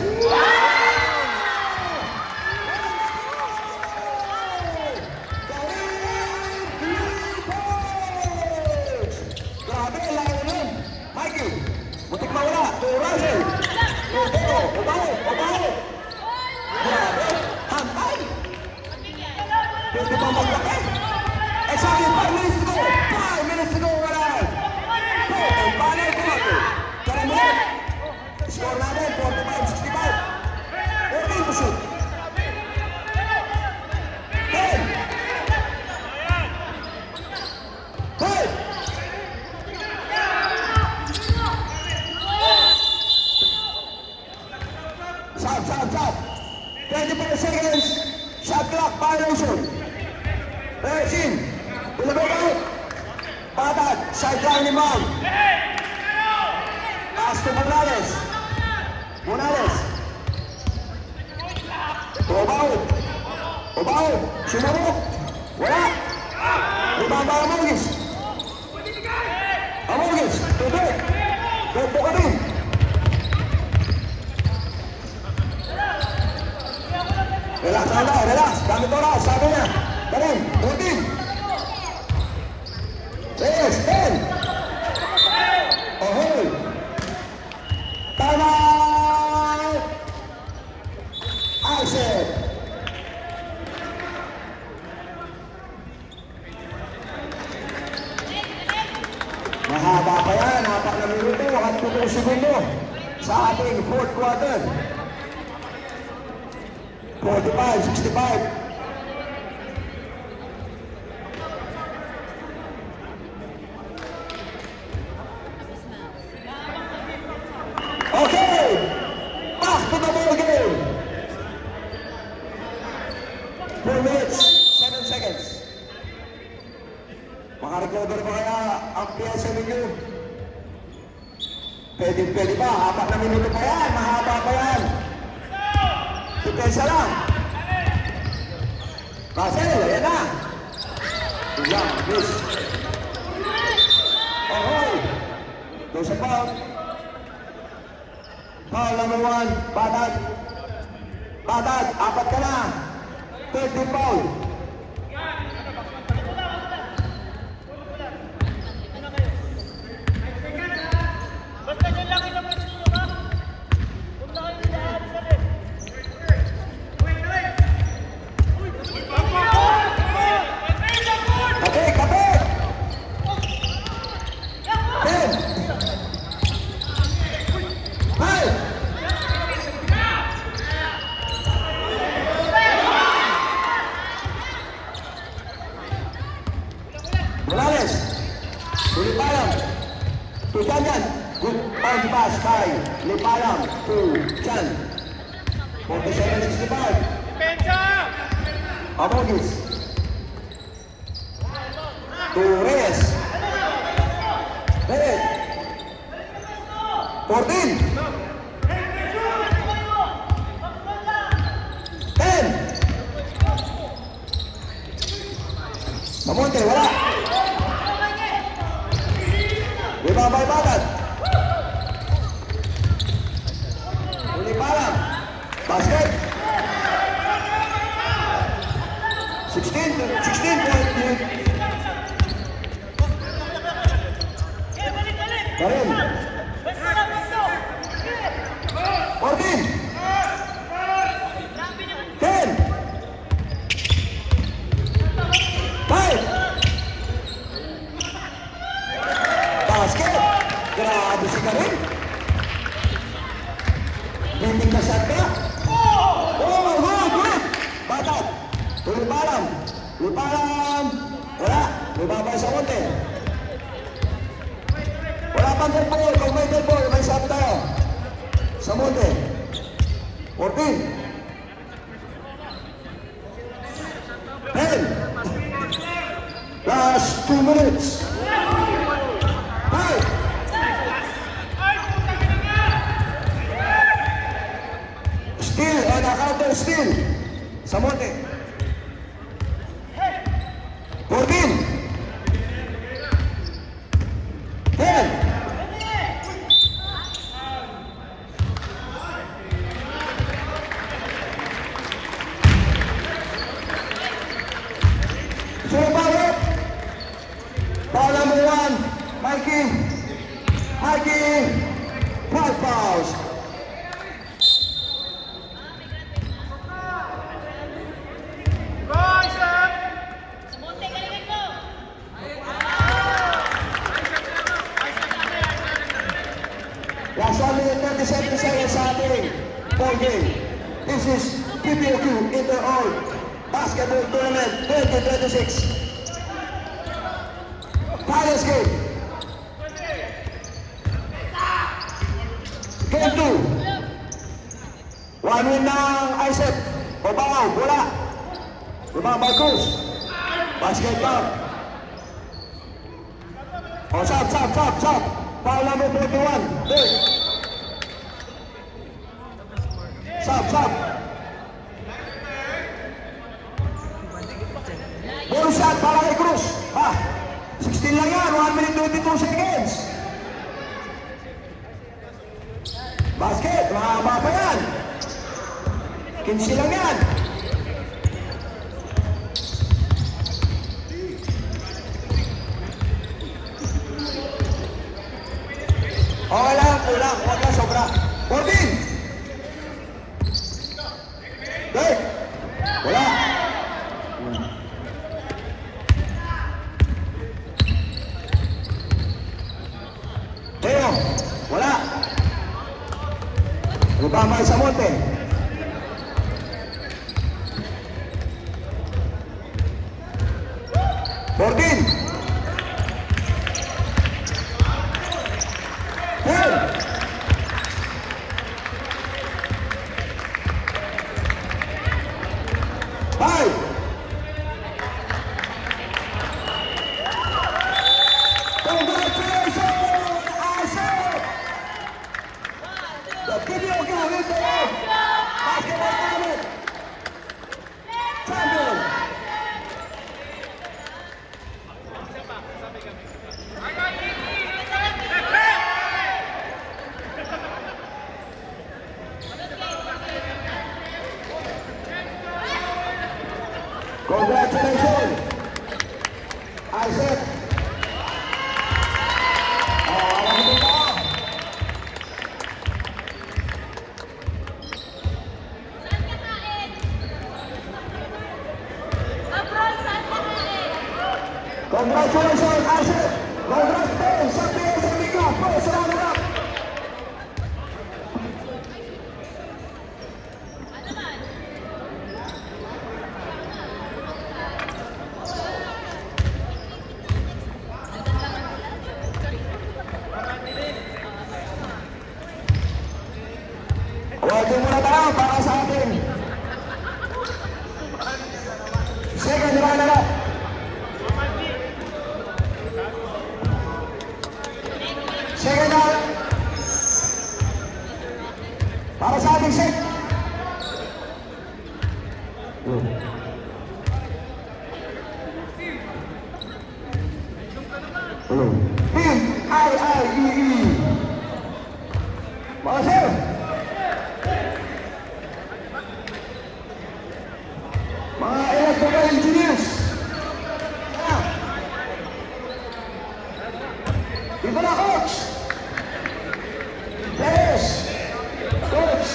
Grabe, layo nun. Mikey, butik mawala. To Russell. To Teo. Obaho. Grabe. Hantay. Pwede bang maglaki? Exactly 5 minutes to go. 5 minutes to go. Wala. Ang panay ko ako. Karim ulit. Score natin, 45-65. 14 to shoot. 10. 5. Stop. 24 seconds. Shot clock violation. Resin. Ilabay out. Batat. Sideline ni Mount. Pass to Morales. Obaw. Sumarok. Wala. Ibaba Amogis. Tubig. Gagbo ka din. Relax. Gamit oras. Sabi niya. Karim. 14. Reyes. 10. Ahoy. Time out. Isaac. Mahaba pa yan, 4 na minuto at 2 segundo sa ating fourth quarter. 45-65. Okay, back to the ball game. 4 minutes, 7 seconds. Makarecover ba kaya ang PSMU? Pwede ba? 4 na minuto pa yan. Mahaba pa yan. Depensa lang. Marcel, ayan na. Tulang, Chris. Ahoy. Doon sa foul. Foul number 1, Batat. 4 ka na. 30 foul. Basta dyan lang yung pwede nyo ba? Kung na kayo lahat sa rin. Kapit! 10! 5! Morales! Lipalam! To Janjan! Good on pass by Lipalam to Jan. 47-65. Depensa! Amogis. To Reyes. 14. 10. Mamonte, wala. Ibabay Batat. Lipalam. Basket. 16 point lead. Karim. 14. 10. 5. Basket. Grabe si Karim. Biting na shot ka? Oh, good! Batat! Tulipalam! Tulipalam! Wala! Lumabay sa konti. Wala pang tempo. Kung may tempo, may shot tayo. Sa monte. 14. 10. Last 2 minutes. 5. Steal and a counter steal. Sa monte. 14. 10. Sulit. Foul number 1, Mikey. 5 fouls. Monte, galingan mo! Last 1 minute 37 seconds sa ating ball game. This is PPOQ Inter-All Basketball Tournament 2026. Finals game. Game 2. 1 win ng Isaac. Obangaw, bola. Limang Marcos. Basket count. Oh, stop. Foul number 41. Third. Stop. Bonus shot para kay Cruz. 16 lang yan. 1 minute 22 seconds. Basket. Mahaba pa yan. 15 lang yan. Okay lang. Kulang. Huwag lang sobra. 14. Third. Wala. Teo, wala. Rubamay sa monte. Fourteen. 10. Five. Congratulations, Isaac! The PPOQ Inter-All Basketball Tournament champion! Congratulations, Isaac! Congratulations, Isaac! Congratulations sa PSM Cup! First round up! Awardin muna tayo para sa ating second runner-up. Second round para sa ating set. Team IIEE. Mga sir. Mga electrical engineers. Dito na, coach. Players. Coach.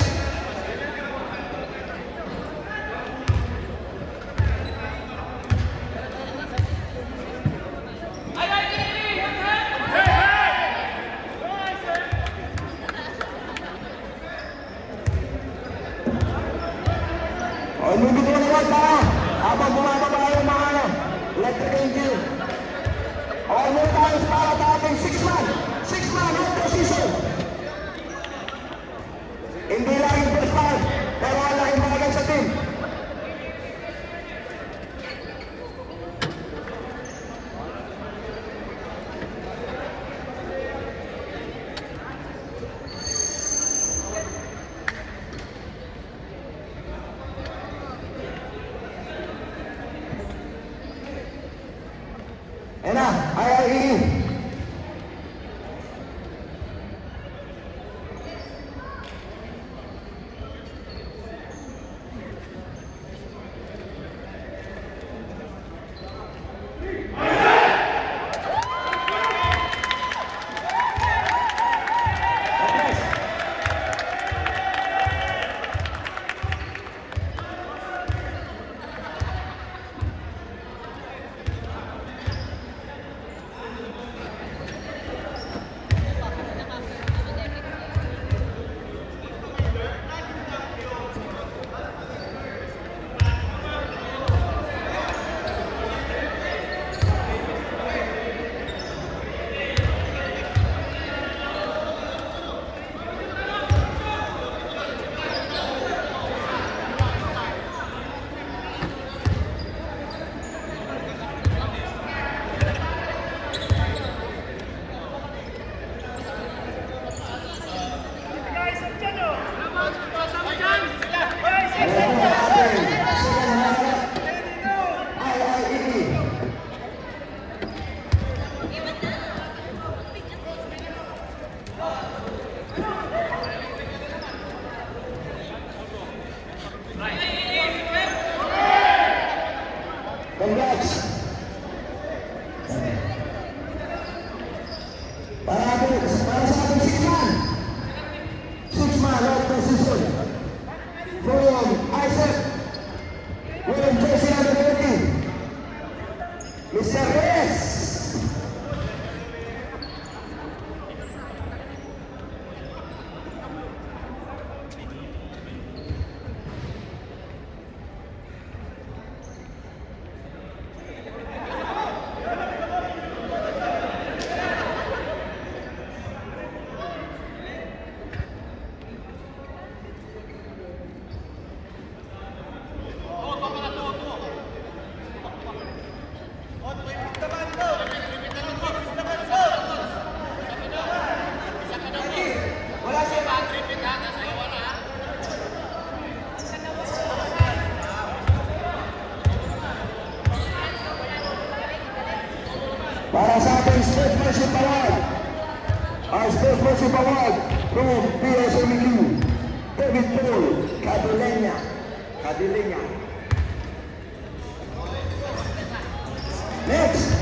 Defensive Award from PSMQ, David Paul Cadilena. Next.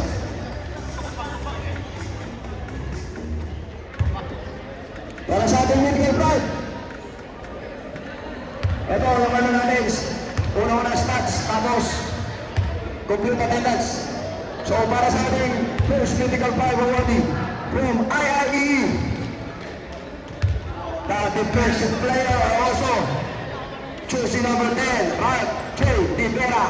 Para sa ating medical pride. Ito, yung ano natin. Una-una stats, tapos complete attendance. So para sa ating first medical pride awardee from IIEE, the defensive player also choosing number 10, Art J. Di Vera.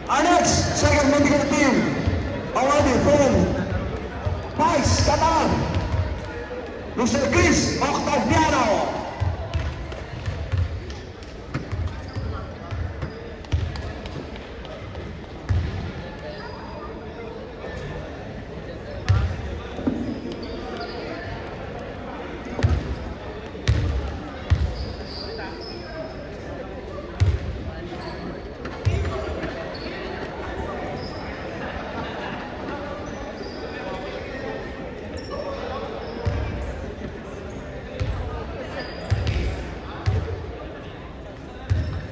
Our next second medical team, awarded from Vice Qatar, Mr. Chris Octaviano.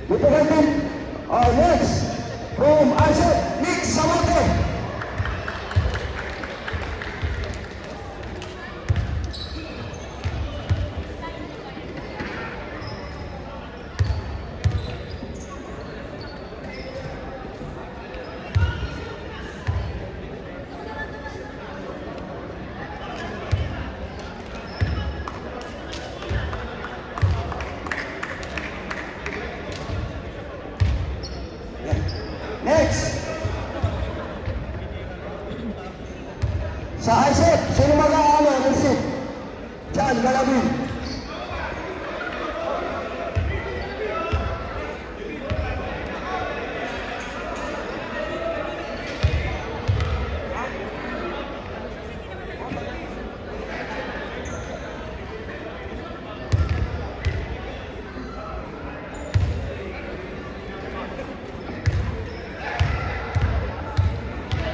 Representing our next from ISET, Nick Samate. Next. Sa ISET, sino mag-aano? Receipt. Diyan, Galabin.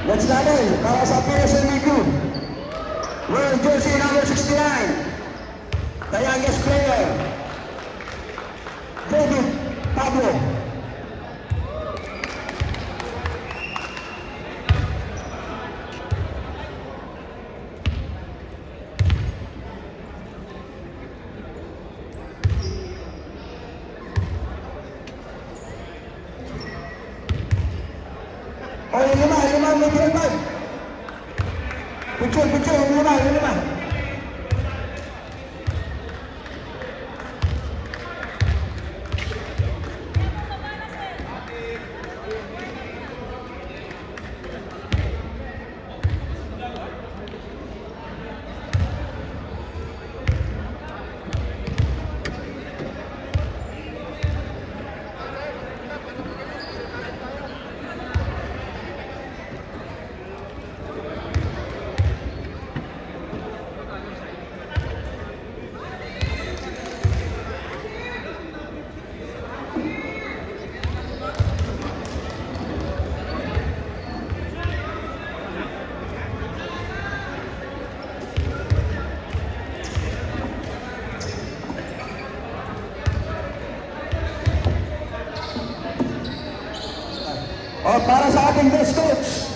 Next natin, para sa PSMQ, wearing jersey number 69, the youngest player, David Pablo. O, yung lima, may pinagpag. Picture, yung lima. O, para sa ating best coach,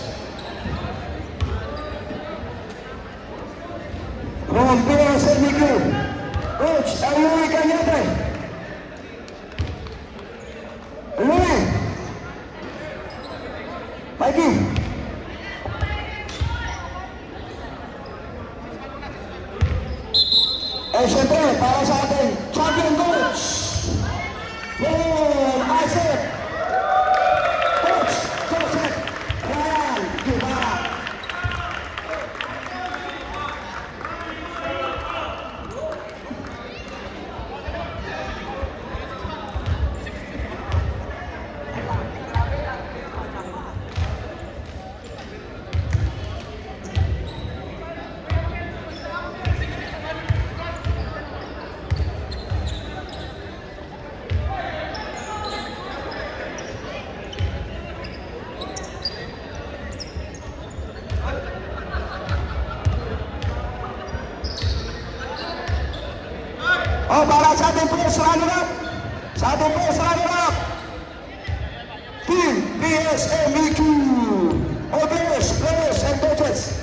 from PSMQ, Coach Louie Cañete. Louie, Mikey. Eh, syempre, para sa ating champion coach, PSMEQ. Obvious, players and coaches.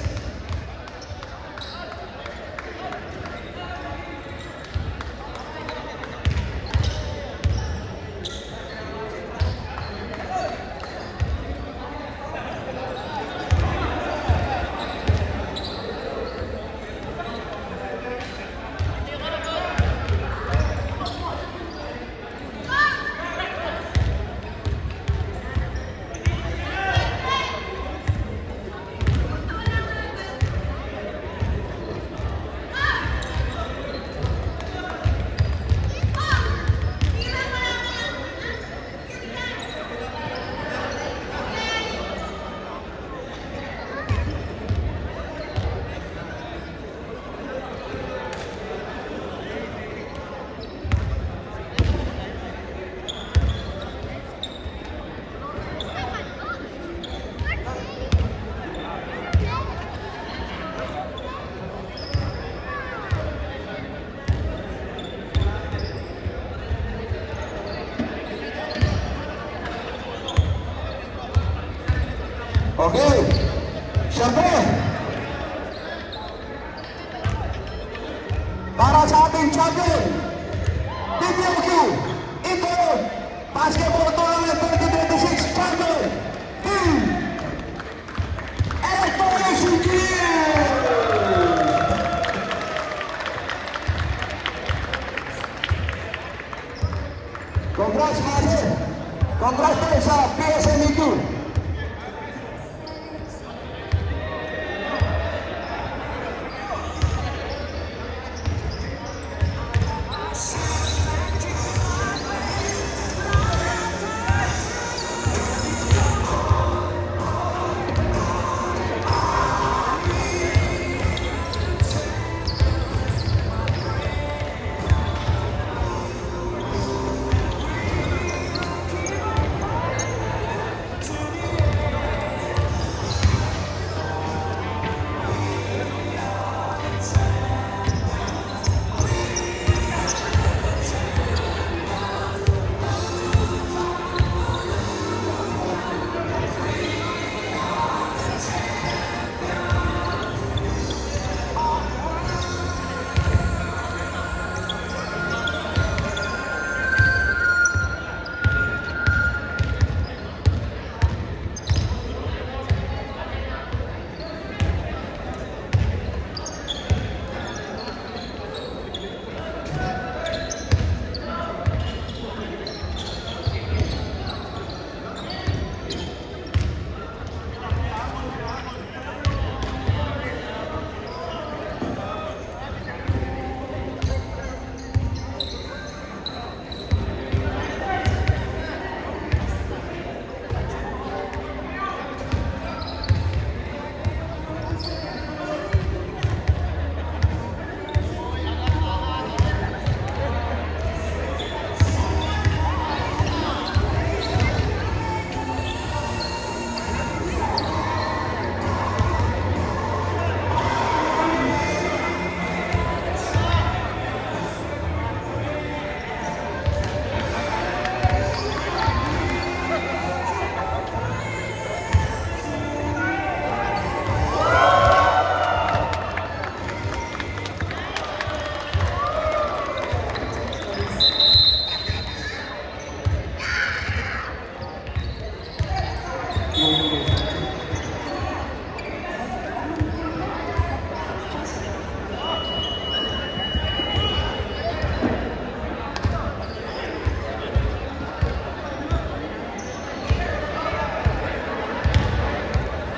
Okay. Siyempre, para sa ating champion, PPOQ Indoor Basketball Tournament 2026 champion, Team Electronics Engineers! Congrats, Master! Congrats din sa PSMEQ!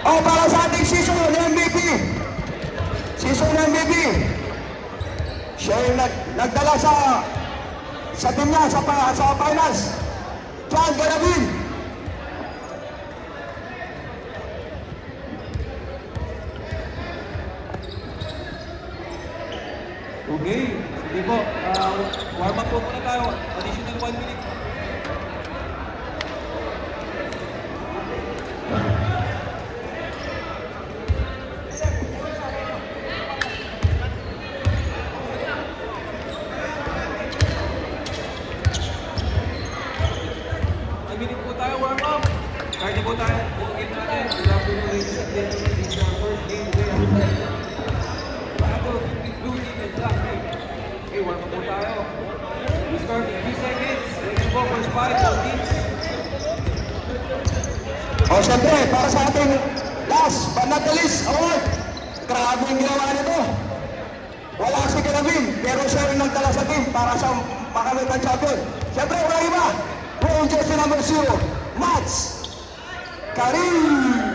O para sa ating season MVP. Season MVP. Siya yung nagdala sa team niya sa finals. John Garabin. Okay, sige po. Warm up po muna tayo. Additional 1 minute. Minute po tayo, warm up. Ready po tayo. 5 both teams. O syempre, para sa ating last but not the least award. Grabe yung ginawa nito. Wala si Karabin, pero siya rin nagdala sa team para sa makamit ang champion. Syempre, wala iba. Wearing jersey number 0, Mats Karim.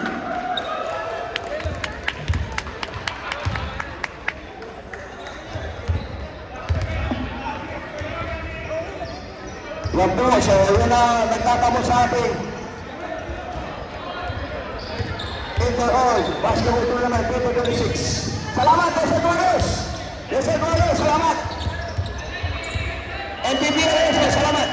Yan po, so yun na nagtatamo sa ating Inter-All Basketball Tournament 2026. Salamat, Jose Torres! Jose Torres, salamat! MVP Reyes, salamat!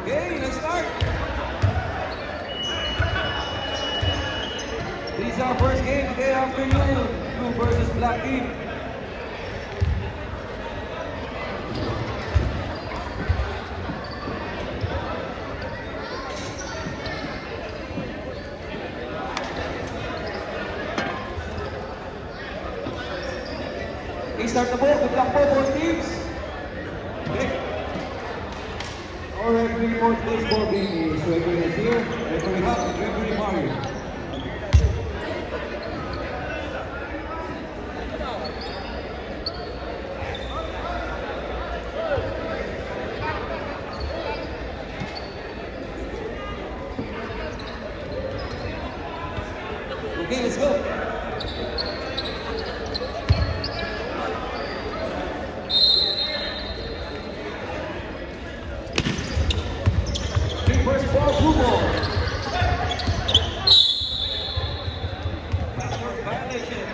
Okay, let's start. This is our first game today afternoon. Blue versus Black team. Okay, start the ball. Good luck po, both teams. Okay. Our referee for today's ball game is referee Nazir, referee Hap, and referee Mario. Okay, let's go. Okay, first ball, blue ball. Backdoor violation.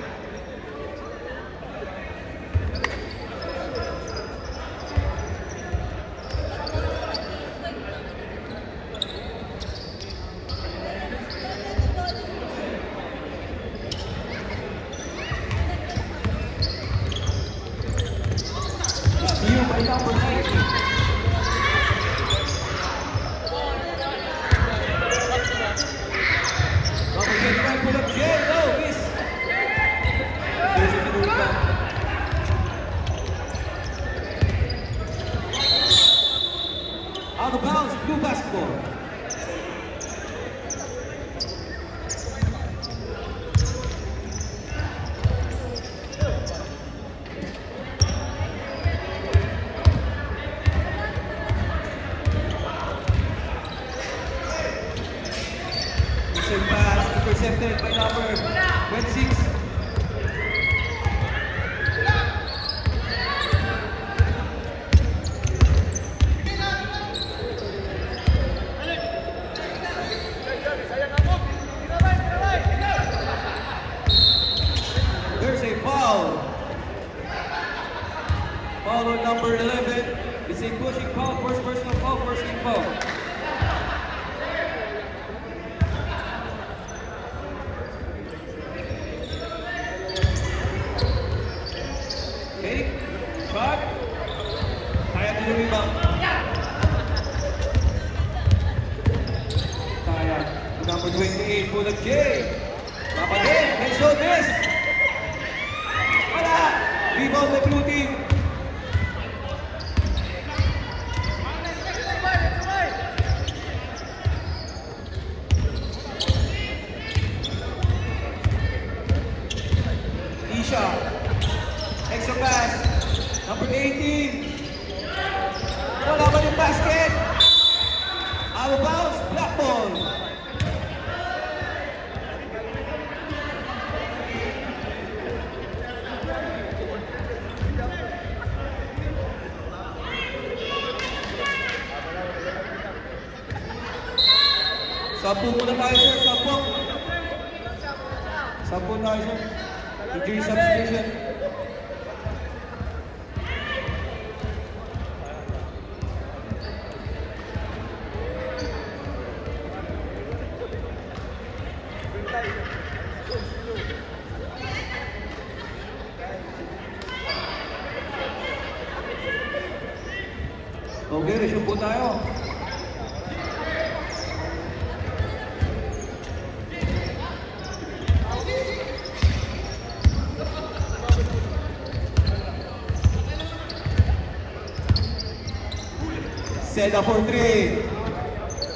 You by number 19. Number 25 pull up Jay. No, miss. There's a good rebound. Out of bounds, blue basketball. Same pass intercepted by number 26. There's a foul. Foul on number 11. It's a pushing foul, first personal foul, first team foul. Okay, shot. Kaya to the rebound. Kaya. Number 28 for the J. Papadin, they show this. Wala. Rebound by blue team. Isha. Extra pass. Number 18. Wala ba yung basket? Out of bounds. Black ball. Sampu muna tayo, sir. Sampu. Sampu tayo, sir. Injury substitution. Okay, resume po tayo. Seda for 3.